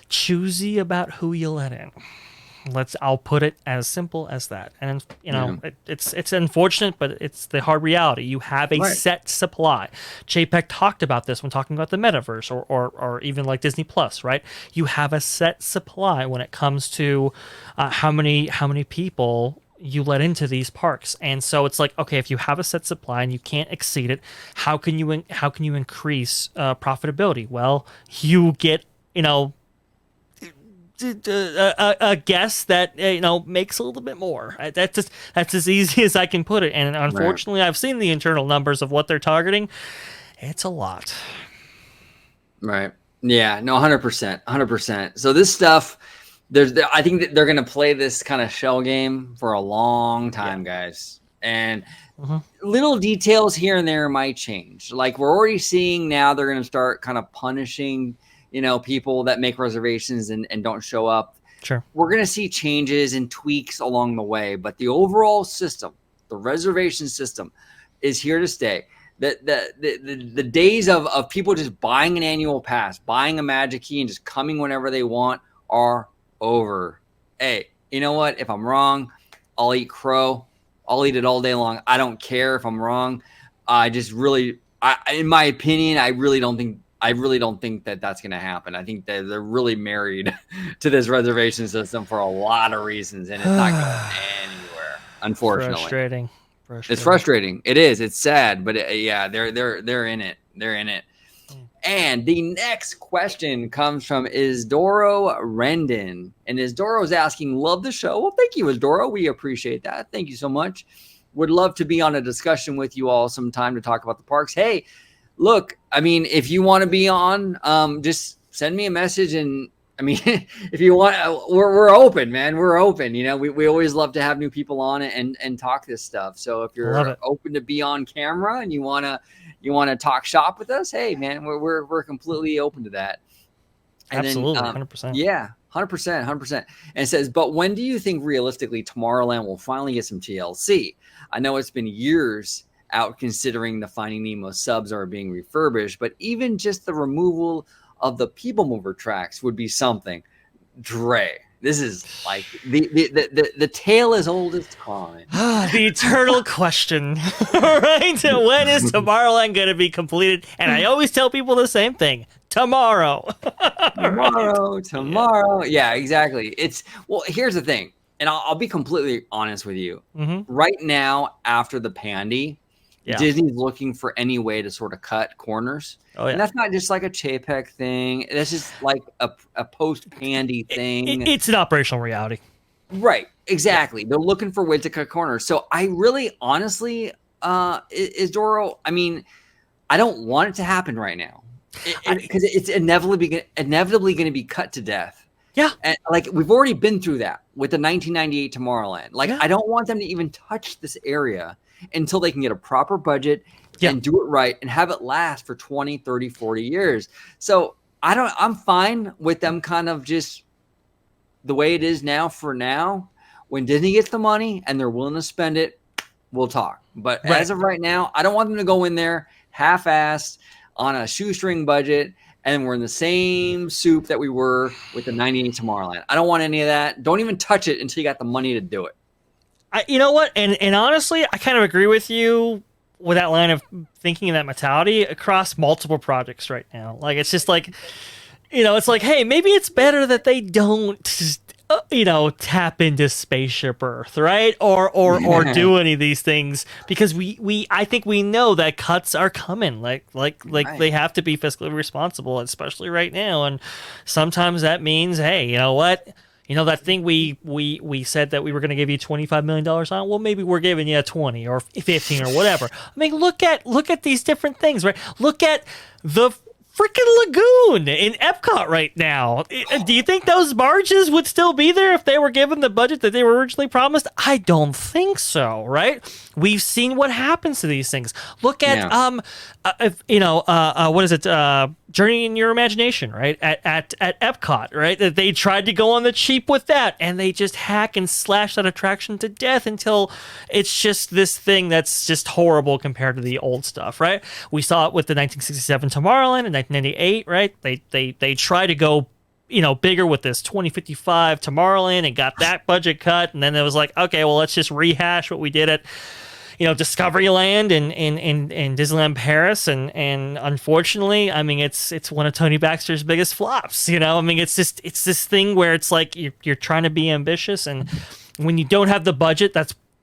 Speaker 2: choosy about who you let in. I'll put it as simple as that. And it's unfortunate, but it's the hard reality. You have a set supply. JPEG talked about this when talking about the metaverse or even like Disney Plus, right? You have a set supply when it comes to how many people you let into these parks. And so it's like, okay, if you have a set supply and you can't exceed it, how can you increase profitability? Well, you get, a guess that makes a little bit more. That's as easy as I can put it. And unfortunately, I've seen the internal numbers of what they're targeting. It's a lot.
Speaker 1: Right. Yeah. No. 100%. So this stuff, I think that they're going to play this kind of shell game for a long time, guys. And little details here and there might change. Like we're already seeing now, they're going to start kind of punishing people that make reservations and don't show up.
Speaker 2: Sure. We're
Speaker 1: going to see changes and tweaks along the way, but the overall system, the reservation system, is here to stay. The days of people just buying an annual pass, buying a Magic Key, and just coming whenever they want are over. Hey, you know what? If I'm wrong, I'll eat crow. I'll eat it all day long. I don't care if I'm wrong. In my opinion, I really don't think that that's going to happen. I think that they're really married to this reservation system for a lot of reasons, and it's not going anywhere. Unfortunately,
Speaker 2: frustrating.
Speaker 1: It's frustrating. It is. It's sad, but they're in it. They're in it. And the next question comes from Isdoro Rendon, and Isdoro is asking, "Love the show." Well, thank you, Isdoro. We appreciate that. Thank you so much. Would love to be on a discussion with you all sometime to talk about the parks. Hey. Look, I mean, if you want to be on, just send me a message. And I mean, if you want, we're open, man. We're open. We always love to have new people on it and talk this stuff. So if you're open to be on camera and you want to talk shop with us, hey, man, we're completely open to that. And
Speaker 2: absolutely, 100%.
Speaker 1: Yeah, 100%. And it says, but when do you think realistically Tomorrowland will finally get some TLC? I know it's been years out considering the Finding Nemo subs are being refurbished, but even just the removal of the People Mover tracks would be something. Dre, this is like the tale as old as time.
Speaker 2: The eternal question, right? When is Tomorrowland going to be completed? And I always tell people the same thing. tomorrow. Right.
Speaker 1: Tomorrow. Yeah, exactly. Well, here's the thing, and I'll be completely honest with you.
Speaker 2: Mm-hmm.
Speaker 1: Right now, after the pandy,
Speaker 2: Yeah.
Speaker 1: Disney's looking for any way to sort of cut corners.
Speaker 2: Oh
Speaker 1: And
Speaker 2: yeah.
Speaker 1: that's not just like a Chapek thing. That's just like a post-pandy thing.
Speaker 2: It's an operational reality.
Speaker 1: Right.
Speaker 2: Yeah.
Speaker 1: Exactly. They're looking for ways to cut corners. So I really, honestly, Isidoro, I mean, I don't want it to happen right now. Because it's inevitably going to be cut to death.
Speaker 2: Yeah.
Speaker 1: And like we've already been through that with the 1998 Tomorrowland. Like
Speaker 2: Yeah.
Speaker 1: I don't want them to even touch this area until they can get a proper budget
Speaker 2: Yeah.
Speaker 1: and do it right and have it last for 20, 30, 40 years. So I'm fine with them kind of just the way it is now for now. When Disney gets the money and they're willing to spend it, we'll talk. But as of right now, I don't want them to go in there half-assed on a shoestring budget and we're in the same soup that we were with the 98 Tomorrowland. I don't want any of that. Don't even touch it until you got the money to do it.
Speaker 2: You know what? And honestly, I kind of agree with you with that line of thinking and that mentality across multiple projects right now. Like, it's just like, it's like, hey, maybe it's better that they don't, tap into Spaceship Earth, right? Or do any of these things because I think we know that cuts are coming. Like
Speaker 1: Right.
Speaker 2: they have to be fiscally responsible, especially right now. And sometimes that means, hey, you know what? That thing we said that we were going to give you $25 million on, well, maybe we're giving you 20 or 15 or whatever. I mean, look at these different things, right? Look at the freaking lagoon in Epcot right now. Do you think those barges would still be there if they were given the budget that they were originally promised? I don't think so, right? We've seen what happens to these things. Look at what is it? Journey in Your Imagination, right? At Epcot, right? That they tried to go on the cheap with that, and they just hack and slash that attraction to death until it's just this thing that's just horrible compared to the old stuff, right? We saw it with the 1967 Tomorrowland in 1998, right? They try to go bigger with this 2055 Tomorrowland and got that budget cut, and then it was like, okay, well, let's just rehash what we did at Discoveryland in Disneyland Paris, and unfortunately, I mean, it's one of Tony Baxter's biggest flops. I mean, it's this thing where it's like you're trying to be ambitious, and when you don't have the budget,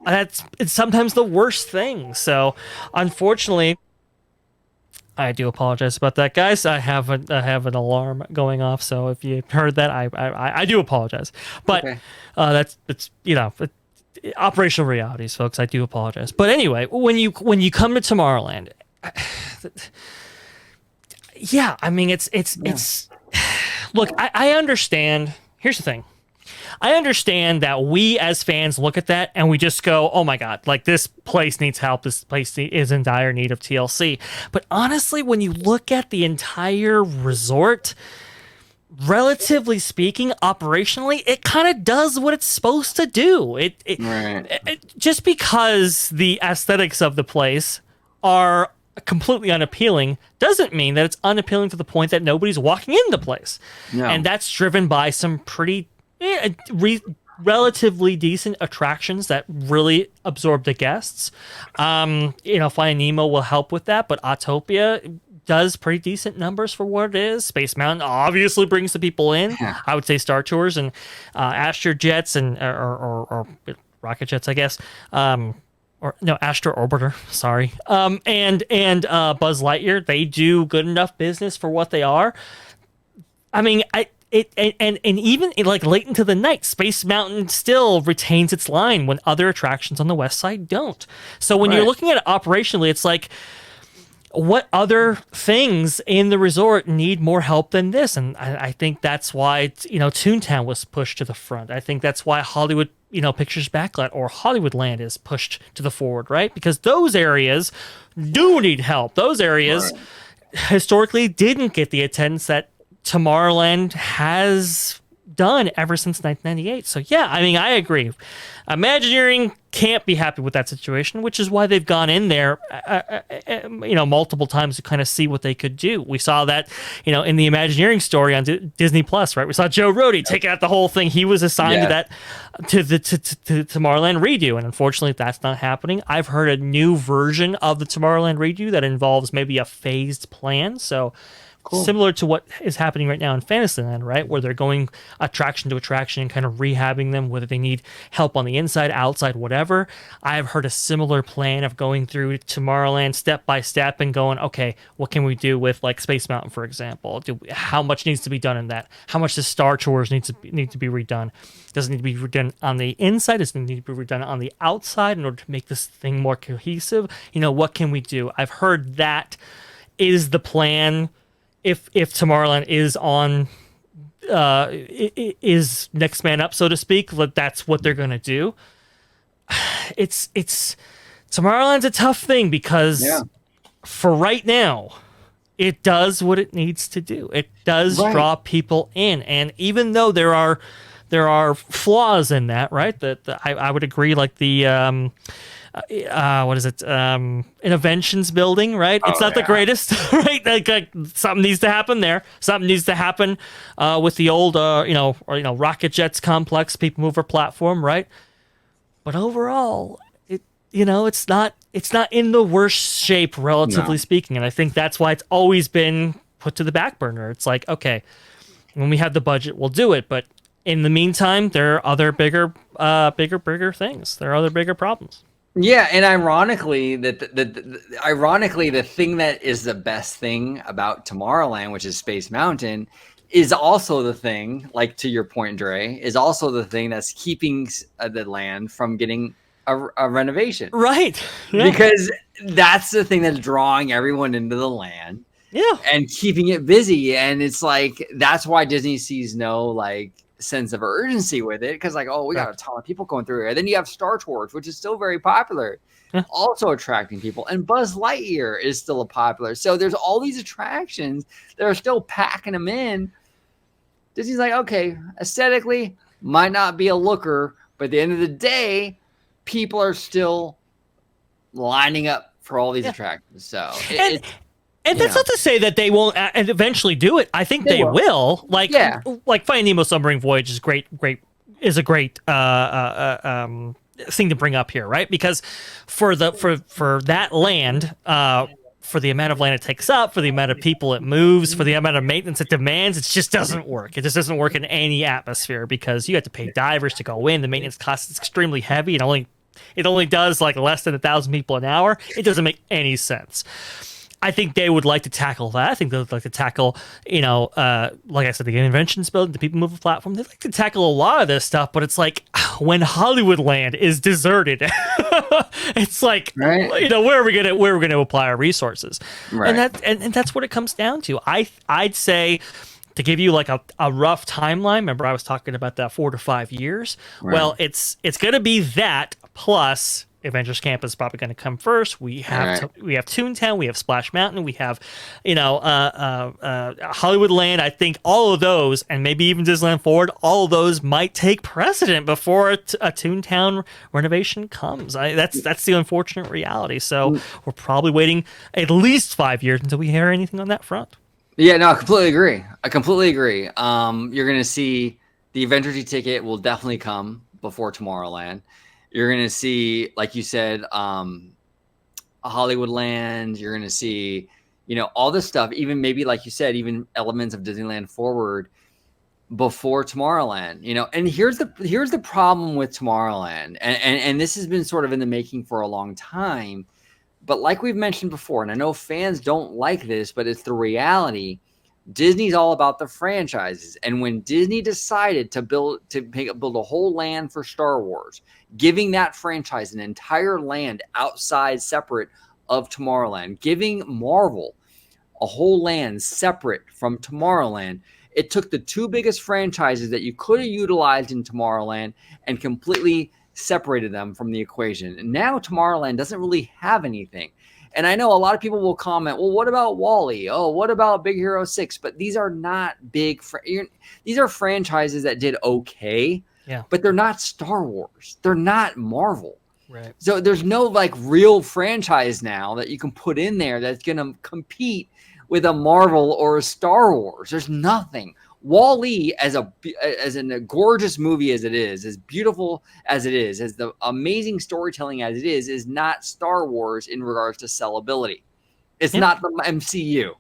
Speaker 2: it's sometimes the worst thing. So, unfortunately, I do apologize about that, guys. I have an alarm going off, so if you heard that, I do apologize. But
Speaker 1: Okay.
Speaker 2: that's operational realities, folks. I do apologize. But anyway, when you come to Tomorrowland, yeah, I mean, it's look, I understand. Here's the thing. I understand that we as fans look at that and we just go, oh my God, like this place needs help. This place is in dire need of TLC. But honestly, when you look at the entire resort, relatively speaking, operationally, it kind of does what it's supposed to do. Just because the aesthetics of the place are completely unappealing doesn't mean that it's unappealing to the point that nobody's walking in the place.
Speaker 1: No.
Speaker 2: And that's driven by some pretty relatively decent attractions that really absorb the guests. Finding Nemo will help with that, but Autopia does pretty decent numbers for what it is. Space Mountain obviously brings the people in.
Speaker 1: Yeah.
Speaker 2: I would say Star Tours and Astro Jets and or rocket jets, I guess. Astro Orbiter. Sorry. And Buzz Lightyear. They do good enough business for what they are. I mean, and even like late into the night, Space Mountain still retains its line when other attractions on the west side don't. So when you're looking at it operationally, it's like, what other things in the resort need more help than this? And I think that's why Toontown was pushed to the front. I think that's why Hollywood Pictures Backlit or Hollywoodland is pushed to the forward, right? Because those areas do need help. Those areas historically didn't get the attendance that Tomorrowland has done ever since 1998. So yeah, I mean, I agree. Imagineering can't be happy with that situation, which is why they've gone in there, multiple times to kind of see what they could do. We saw that, in the Imagineering story on Disney Plus, right? We saw Joe Rohde take out the whole thing. He was assigned to that, to Tomorrowland redo, and unfortunately, that's not happening. I've heard a new version of the Tomorrowland redo that involves maybe a phased plan. So
Speaker 1: Cool.
Speaker 2: similar to what is happening right now in Fantasyland, right? Where they're going attraction to attraction and kind of rehabbing them, whether they need help on the inside, outside, whatever. I've heard a similar plan of going through Tomorrowland step by step and going, okay, what can we do with like Space Mountain, for example? How much needs to be done in that? How much does Star Tours need to be redone? Does it need to be redone on the inside? Does it need to be redone on the outside in order to make this thing more cohesive? What can we do? I've heard that is the plan if Tomorrowland is on is next man up, so to speak. That's what they're gonna do. It's Tomorrowland's a tough thing because for right now, it does what it needs to do. It does draw people in, and even though there are flaws in that, right? I would agree, like the what is it? Interventions building, right? It's not the greatest, right? Like something needs to happen there. Something needs to happen with the old, Rocket Jets complex, people mover platform, right? But overall, it's not in the worst shape, relatively speaking. And I think that's why it's always been put to the back burner. It's like, okay, when we have the budget, we'll do it. But in the meantime, there are other bigger things. There are other bigger problems.
Speaker 1: Yeah, and ironically, the thing that is the best thing about Tomorrowland, which is Space Mountain, is also the thing, like to your point, Dre, is also the thing that's keeping the land from getting a renovation.
Speaker 2: Right.
Speaker 1: Yeah. Because that's the thing that's drawing everyone into the land.
Speaker 2: Yeah.
Speaker 1: And keeping it busy. And it's like, that's why Disney sees no like sense of urgency with it, because like, we got a ton of people going through here. Then you have Star Tours, which is still very popular, also attracting people, and Buzz Lightyear is still a popular. So there's all these attractions that are still packing them in. Disney's like, okay, aesthetically might not be a looker, but at the end of the day, people are still lining up for all these attractions. So
Speaker 2: and that's not to say that they won't eventually do it. I think they will. Like Finding Nemo Submarine Voyage is a great thing to bring up here, right? Because for that land, for the amount of land it takes up, for the amount of people it moves, for the amount of maintenance it demands, it just doesn't work. It just doesn't work in any atmosphere because you have to pay divers to go in. The maintenance cost is extremely heavy. It only does like less than 1,000 people an hour. It doesn't make any sense. I think they would like to tackle that. I think they would like to tackle, like I said, the inventions building, the people mover platform. They'd like to tackle a lot of this stuff, but it's like when Hollywoodland is deserted, it's like, where are we gonna apply our resources? Right. And that's what it comes down to. I'd say, to give you like a rough timeline, remember I was talking about that 4 to 5 years. Right. Well, it's gonna be that plus Avengers Camp is probably going to come first. We have we have Toontown, we have Splash Mountain, we have Hollywoodland. I think all of those, and maybe even Disneyland Forward, all of those might take precedent before a Toontown renovation comes. That's the unfortunate reality. So we're probably waiting at least 5 years until we hear anything on that front.
Speaker 1: Yeah, no, I completely agree. You're going to see the Avengers ticket will definitely come before Tomorrowland. You're going to see, like you said, Hollywoodland. You're going to see, all this stuff, even maybe, like you said, even elements of Disneyland Forward before Tomorrowland, And here's the problem with Tomorrowland. And this has been sort of in the making for a long time. But like we've mentioned before, and I know fans don't like this, but it's the reality. Disney's all about the franchises. And when Disney decided to build a whole land for Star Wars, giving that franchise an entire land outside separate of Tomorrowland, giving Marvel a whole land separate from Tomorrowland, it took the two biggest franchises that you could have utilized in Tomorrowland and completely separated them from the equation. And now Tomorrowland doesn't really have anything. And I know a lot of people will comment, well, what about WALL-E? Oh, what about Big Hero 6? But these are not big. These are franchises that did okay, but they're not Star Wars. They're not Marvel.
Speaker 2: Right.
Speaker 1: So there's no like real franchise now that you can put in there that's going to compete with a Marvel or a Star Wars. There's nothing. WALL-E, as a gorgeous movie as it is, as beautiful as it is, as the amazing storytelling as it is not Star Wars in regards to sellability. It's not the MCU.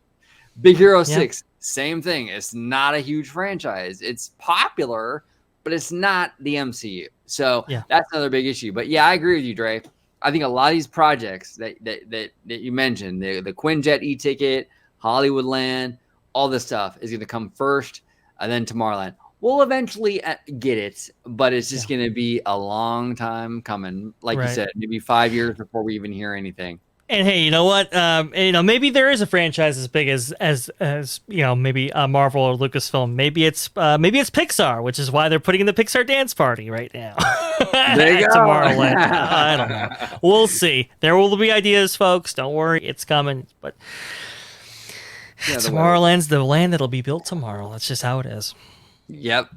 Speaker 1: Big Hero
Speaker 2: Yeah.
Speaker 1: 6, same thing. It's not a huge franchise. It's popular, but it's not the MCU. So
Speaker 2: Yeah.
Speaker 1: that's another big issue. But yeah, I agree with you, Dre. I think a lot of these projects that you mentioned, the Quinjet e-ticket, Hollywoodland, all this stuff is going to come first, and then Tomorrowland. We'll eventually get it, but it's just going to be a long time coming. Like you said, maybe 5 years before we even hear anything.
Speaker 2: And hey, you know what? Maybe there is a franchise as big as maybe Marvel or Lucasfilm. Maybe it's Pixar, which is why they're putting in the Pixar dance party right now.
Speaker 1: There you go.
Speaker 2: Tomorrowland. I don't know. We'll see. There will be ideas, folks. Don't worry, it's coming. But Tomorrowland's the land that'll be built tomorrow. That's just how it is.
Speaker 1: Yep.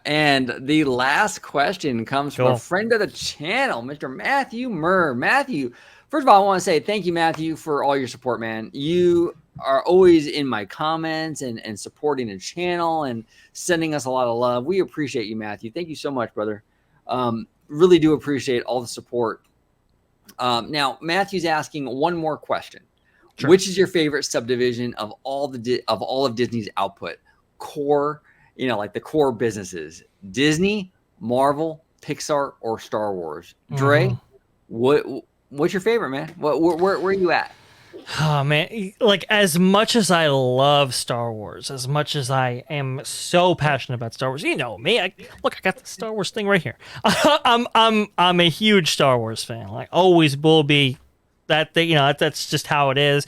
Speaker 1: And the last question comes from a friend of the channel, Mr. Matthew Murr. Matthew, first of all, I want to say thank you, Matthew, for all your support, man. You are always in my comments and supporting the channel and sending us a lot of love. We appreciate you, Matthew. Thank you so much, brother. Really do appreciate all the support. Now, Matthew's asking one more question. Sure. Which is your favorite subdivision of all of Disney's output? Core, like the core businesses, Disney, Marvel, Pixar, or Star Wars. Dre, what's your favorite, man? Where are you at?
Speaker 2: Oh man, like as much as I love Star Wars, as much as I am so passionate about Star Wars, you know me. I got the Star Wars thing right here. I'm a huge Star Wars fan. Like always will be. That's just how it is.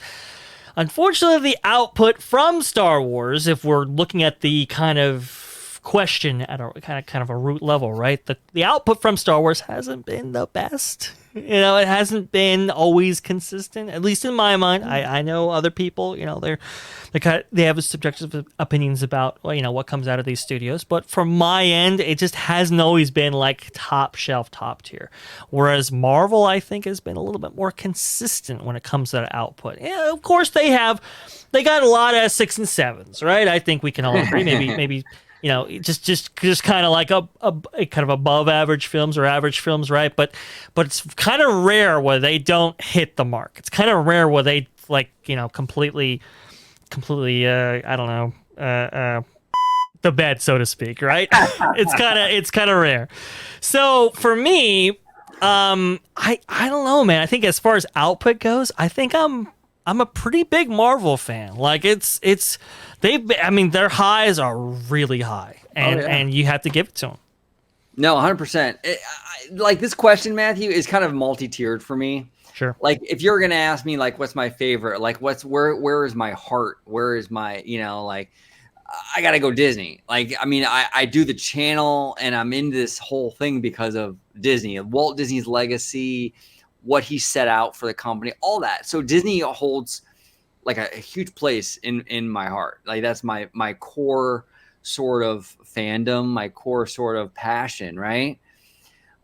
Speaker 2: Unfortunately, the output from Star Wars, if we're looking at the kind of question at a kind of a root level, right? The output from Star Wars hasn't been the best. It hasn't been always consistent, at least in my mind. I know other people, they have subjective opinions about what comes out of these studios, but from my end, it just hasn't always been like top shelf, top tier. Whereas Marvel, I think, has been a little bit more consistent when it comes to that output. And of course, they got a lot of 6 and 7s, right? I think we can all agree. Maybe. Just kind of like a kind of above average films or average films, right? But it's kind of rare where they don't hit the mark. It's kind of rare where they completely I don't know the bed, so to speak, right? it's kind of rare. So for me, I don't know, man. I think as far as output goes, I think I'm a pretty big Marvel fan. Like their highs are really high, and you have to give it to them.
Speaker 1: No, 100%. Like this question, Matthew, is kind of multi-tiered for me.
Speaker 2: Sure.
Speaker 1: Like if you're gonna ask me, like, what's my favorite? Like, where is my heart? Where is my, I gotta go Disney. Like, I do the channel, and I'm into this whole thing because of Disney, Walt Disney's legacy, what he set out for the company, all that. So Disney holds like a huge place in my heart. Like that's my core sort of fandom, my core sort of passion, right?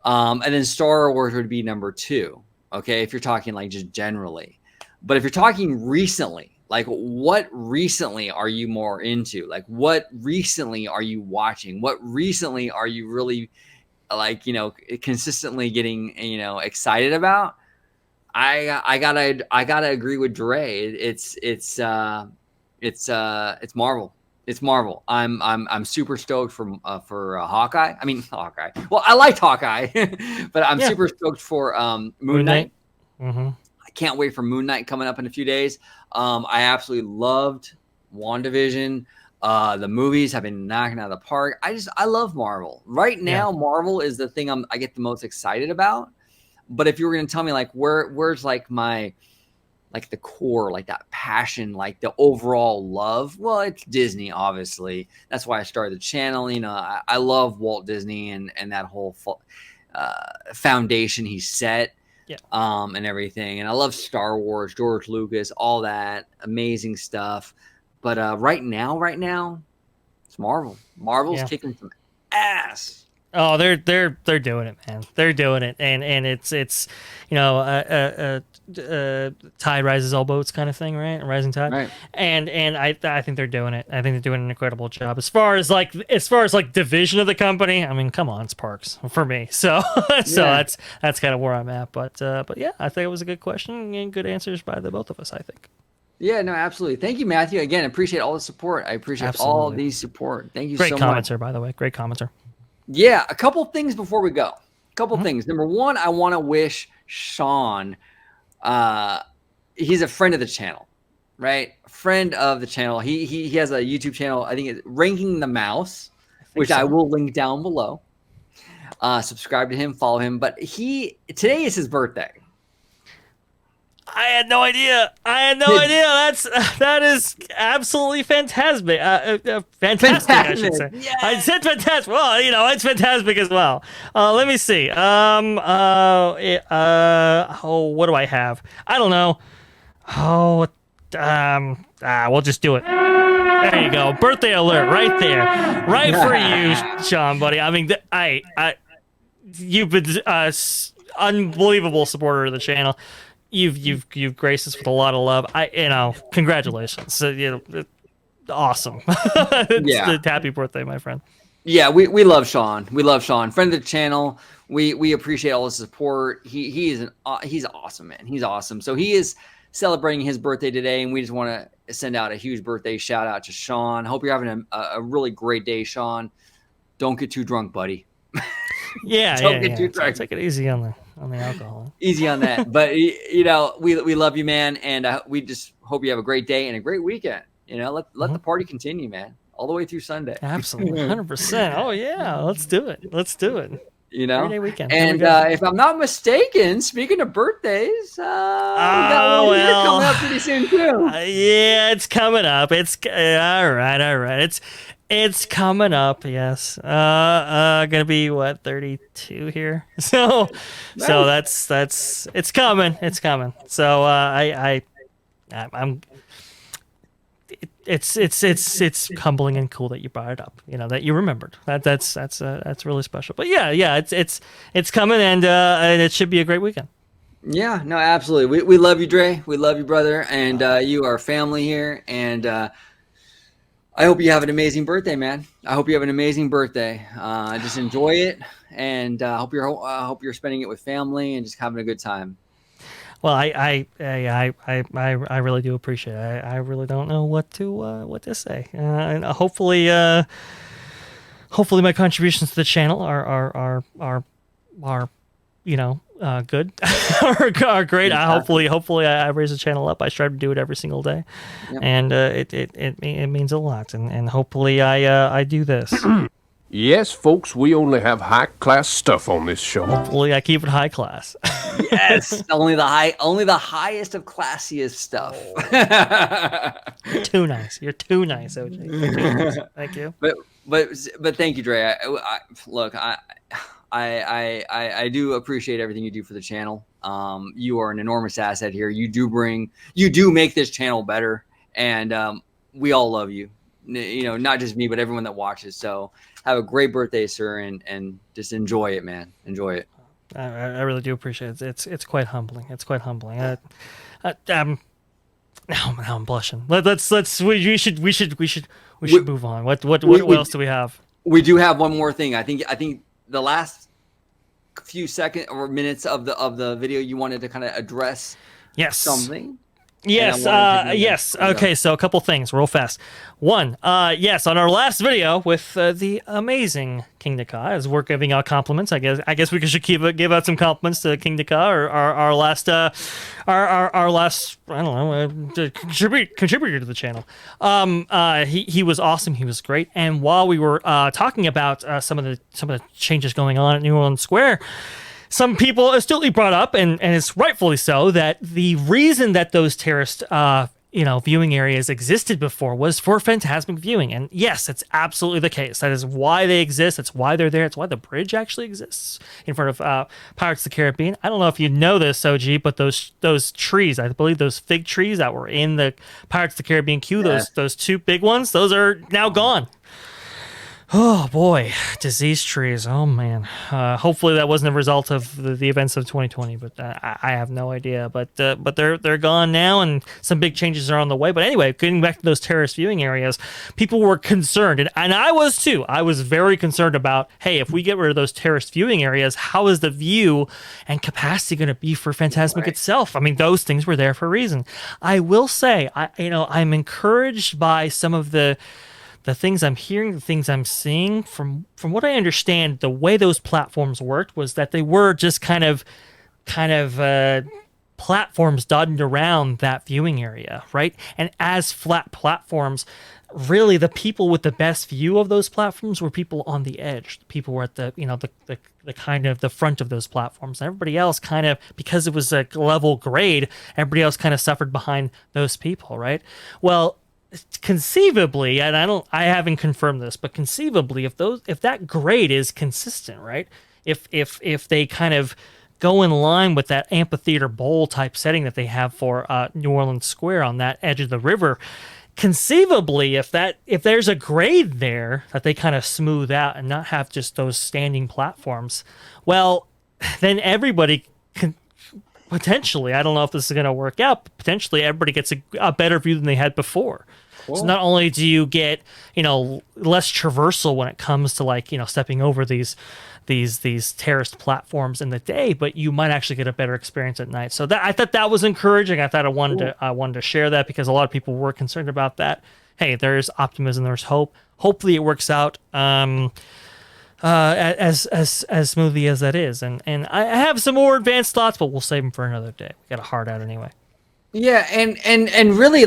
Speaker 1: And then Star Wars would be number 2. Okay, if you're talking like just generally. But if you're talking recently, like what recently are you more into? Like what recently are you watching? What recently are you really consistently getting excited about? I gotta agree with Dre. It's Marvel. It's Marvel. I'm super stoked for Hawkeye. I mean Hawkeye. Well, I liked Hawkeye, but I'm super stoked for Moon Knight.
Speaker 2: Mm-hmm.
Speaker 1: I can't wait for Moon Knight coming up in a few days. I absolutely loved WandaVision. The movies have been knocking out of the park. I love Marvel. Right now, Marvel is the thing I get the most excited about. But if you were going to tell me like where's like my like the core, like that passion, like the overall love, well, it's Disney, obviously. That's why I started the channel. I love Walt Disney and that whole foundation he set, and everything. And I love Star Wars, George Lucas, all that amazing stuff. But right now, it's Marvel. Marvel's kicking some ass.
Speaker 2: Oh, they're doing it, man. They're doing it, and it's tide rises all boats kind of thing, right? A rising tide,
Speaker 1: right? And
Speaker 2: I think they're doing it. I think they're doing an incredible job as far as like division of the company. I mean, come on, it's Parks for me. So that's kind of where I'm at. But yeah, I think it was a good question and good answers by the both of us, I think.
Speaker 1: Yeah, no, absolutely. Thank you, Matthew. Again, appreciate all the support. I appreciate all
Speaker 2: Absolutely.
Speaker 1: the support. Thank you
Speaker 2: Great
Speaker 1: so much.
Speaker 2: commenter, by the way. Great commenter.
Speaker 1: Yeah, a couple things before we go. A couple
Speaker 2: Mhm.
Speaker 1: things. Number one, I want to wish Sean. Uh, he's a friend of the channel, right? Friend of the channel. He has a YouTube channel. I think it's Ranking the Mouse,
Speaker 2: I think
Speaker 1: which I
Speaker 2: so.
Speaker 1: will link down below. Subscribe to him, follow him. But today is his birthday.
Speaker 2: I had no idea. That is absolutely fantastic. Fantastic, I should say.
Speaker 1: Yes.
Speaker 2: I said fantastic. Well, it's fantastic as well. Let me see. What do I have? I don't know. We'll just do it. There you go. Birthday alert right there. Right for you, Sean, buddy. I mean, you've been unbelievable supporter of the channel. You've graced us with a lot of love. Congratulations. Awesome. Happy birthday, my friend.
Speaker 1: Yeah, we love Sean. We love Sean, friend of the channel. We appreciate all the support. He's awesome, man. He's awesome. So he is celebrating his birthday today, and we just want to send out a huge birthday shout out to Sean. Hope you're having a really great day, Sean. Don't get too drunk, buddy.
Speaker 2: Yeah,
Speaker 1: Don't get too drunk.
Speaker 2: Take it easy on the alcohol.
Speaker 1: Easy on that. But we love you, man, and we just hope you have a great day and a great weekend. Let the party continue, man, all the way through Sunday.
Speaker 2: Absolutely, 100%. Oh yeah, let's do it. Great weekend.
Speaker 1: And if I'm not mistaken, speaking of birthdays, we got one here coming up pretty soon too.
Speaker 2: Yeah, it's coming up. It's all right. It's coming up. Yes. Gonna be 32 here. So that's it's coming. It's coming. So I'm. It's humbling and cool that you brought it up. That you remembered. That's really special. But yeah, it's coming, and it should be a great weekend.
Speaker 1: Yeah, no, absolutely. We love you, Dre. We love you, brother, and you are family here. And I hope you have an amazing birthday, man. I hope you have an amazing birthday. Just enjoy it, and hope you're spending it with family and just having a good time.
Speaker 2: Well, I really do appreciate it. I really don't know what to say. And hopefully my contributions to the channel are good, are great. Hopefully I raise the channel up. I strive to do it every single day, yep. And it means a lot. And hopefully I do this.
Speaker 3: Yes, folks, we only have high-class stuff on this show.
Speaker 2: Hopefully I keep it high class.
Speaker 1: Yes, only the highest of classiest stuff.
Speaker 2: You're too nice. You're too nice, OJ. Thank you.
Speaker 1: But thank you, Dre. I do appreciate everything you do for the channel. You are an enormous asset here. You do make this channel better, and we all love you. Not just me, but everyone that watches. So have a great birthday, sir, and just enjoy it, man. Enjoy it.
Speaker 2: I really do appreciate it. It's quite humbling. It's quite humbling. Now I'm blushing. We should move on. What else do we have?
Speaker 1: We do have one more thing. I think the last few seconds or minutes of the video, you wanted to kind of address something.
Speaker 2: Yes. Yes. Okay. So a couple things real fast. One, yes, on our last video with the amazing King Daka, as we're giving out compliments, I guess we should give out some compliments to King Daka, or our last our last, I don't know, contributor to the channel. He was awesome. He was great. And while we were talking about some of the changes going on at New Orleans Square, some people astutely brought up, and it's rightfully so, that the reason that those terraced viewing areas existed before was for phantasmic viewing. And yes, it's absolutely the case. That is why they exist. That's why they're there. It's why the bridge actually exists in front of Pirates of the Caribbean. I don't know if you know this, OG, but those trees, I believe those fig trees that were in the Pirates of the Caribbean queue, those two big ones, those are now gone. Oh boy, disease trees. Oh man. Hopefully that wasn't a result of the events of 2020, but I have no idea. But they're gone now, and some big changes are on the way. But anyway, getting back to those terrorist viewing areas, people were concerned, and I was too. I was very concerned about, hey, if we get rid of those terrorist viewing areas, how is the view and capacity going to be for Fantasmic itself? I mean, those things were there for a reason. I will say, I'm encouraged by some of the things I'm hearing, the things I'm seeing. From what I understand, the way those platforms worked was that they were just kind of platforms dotted around that viewing area, right? And as flat platforms, really the people with the best view of those platforms were people on the edge. People were at the kind of the front of those platforms. And everybody else kind of, because it was a level grade, everybody else kind of suffered behind those people, right? Well, conceivably, and I haven't confirmed this, but conceivably, if that grade is consistent, right? If they kind of go in line with that amphitheater bowl type setting that they have for New Orleans Square on that edge of the river, conceivably, if there's a grade there that they kind of smooth out and not have just those standing platforms, well, then everybody can potentially, I don't know if this is going to work out, but potentially everybody gets a better view than they had before. Cool. So not only do you get, less traversal when it comes to stepping over these terraced platforms in the day, but you might actually get a better experience at night. So I thought that was encouraging. I thought I wanted to share that because a lot of people were concerned about that. Hey, there's optimism, there's hope. Hopefully it works out as smoothly as that is. And I have some more advanced thoughts, but we'll save them for another day. We got a hard out anyway.
Speaker 1: Yeah, and really,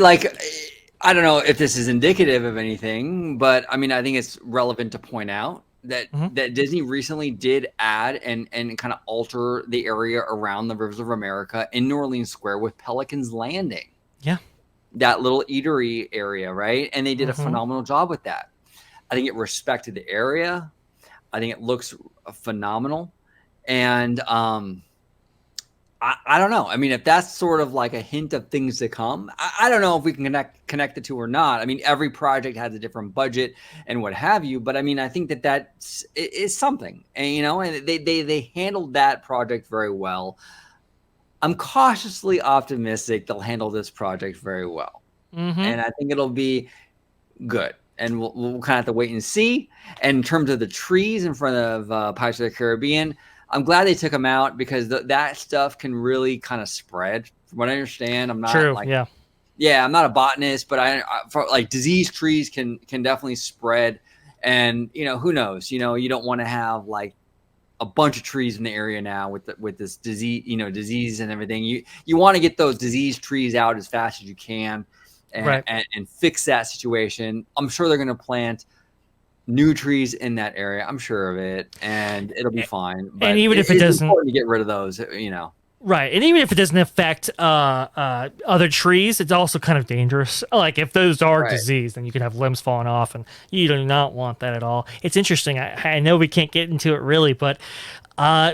Speaker 1: I don't know if this is indicative of anything, but I mean, I think it's relevant to point out that that Disney recently did add and kind of alter the area around the Rivers of America in New Orleans Square with Pelican's Landing.
Speaker 2: Yeah.
Speaker 1: That little eatery area, right? And they did a phenomenal job with that. I think it respected the area. I think it looks phenomenal. And I don't know. I mean, if that's sort of like a hint of things to come, I don't know if we can connect the two or not. I mean, every project has a different budget and what have you. But I mean, I think that is something. And, and they handled that project very well. I'm cautiously optimistic they'll handle this project very well. And I think it'll be good. And we'll kind of have to wait and see. And in terms of the trees in front of Pirates of the Caribbean, I'm glad they took them out because that stuff can really kind of spread. From what I understand, I'm not I'm not a botanist, but for disease trees can definitely spread. And who knows? You don't want to have a bunch of trees in the area now with this disease and everything. You want to get those disease trees out as fast as you can and fix that situation. I'm sure they're going to plant new trees in that area. I'm sure of it, and it'll be fine. But
Speaker 2: and even if it doesn't,
Speaker 1: important to get rid of those,
Speaker 2: Right, and even if it doesn't affect other trees, it's also kind of dangerous. Like if those are diseased, then you could have limbs falling off, and you do not want that at all. It's interesting. I know we can't get into it really, but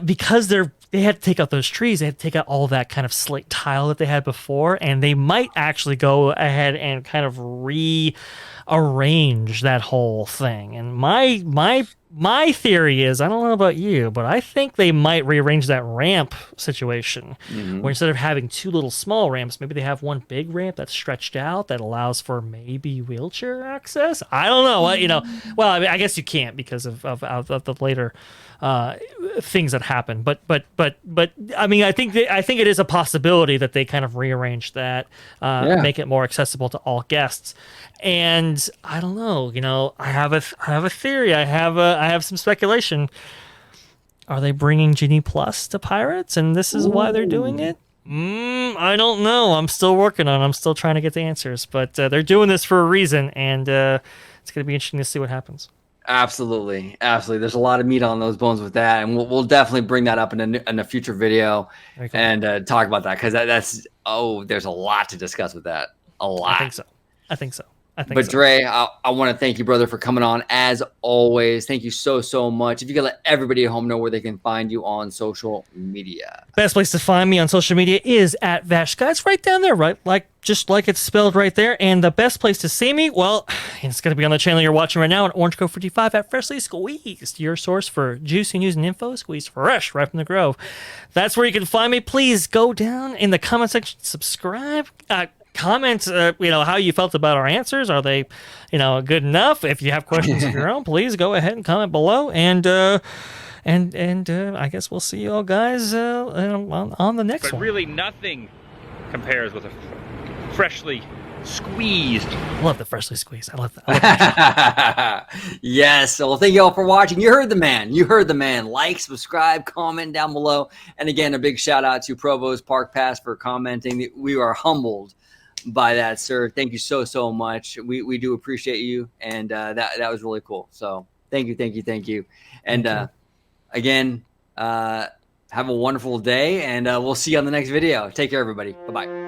Speaker 2: because they had to take out those trees, they had to take out all that kind of slate tile that they had before, and they might actually go ahead and kind of rearrange that whole thing. And my theory is, I don't know about you, but I think they might rearrange that ramp situation where instead of having two little small ramps, maybe they have one big ramp that's stretched out that allows for maybe wheelchair access. I don't know. Well, I mean, I guess you can't because of the later things that happen. But I mean, I think it is a possibility that they kind of rearrange that, make it more accessible to all guests. And I don't know, I have a theory. I have some speculation. Are they bringing Genie Plus to Pirates, and this is why they're doing it? I don't know. I'm still working on it. I'm still trying to get the answers, but they're doing this for a reason, and it's going to be interesting to see what happens.
Speaker 1: Absolutely. There's a lot of meat on those bones with that, and we'll definitely bring that up in a future video and talk about that because there's a lot to discuss with that. A lot.
Speaker 2: I think so. I think
Speaker 1: But
Speaker 2: so.
Speaker 1: Dre, I want to thank you, brother, for coming on as always. Thank you so much. If you could let everybody at home know where they can find you on social media.
Speaker 2: Best place to find me on social media is at VashSky. It's right down there, right? Just like it's spelled right there. And the best place to see me, well, it's going to be on the channel you're watching right now on Orange Code 55 at Freshly Squeezed, your source for juicy news and info, squeezed fresh right from the Grove. That's where you can find me. Please go down in the comment section, subscribe, comment, how you felt about our answers. Are they, good enough? If you have questions of your own, please go ahead and comment below. And I guess we'll see you all guys on the next one.
Speaker 4: But really, nothing compares with a freshly squeezed.
Speaker 2: I love the freshly squeezed. I love that.
Speaker 1: Yes. Well, thank you all for watching. You heard the man. Like, subscribe, comment down below. And again, a big shout out to Provost Park Pass for commenting. We are humbled by that, sir. Thank you so much. We do appreciate you, and that was really cool. So thank you. And again, have a wonderful day, and we'll see you on the next video. Take care, everybody. Bye-bye.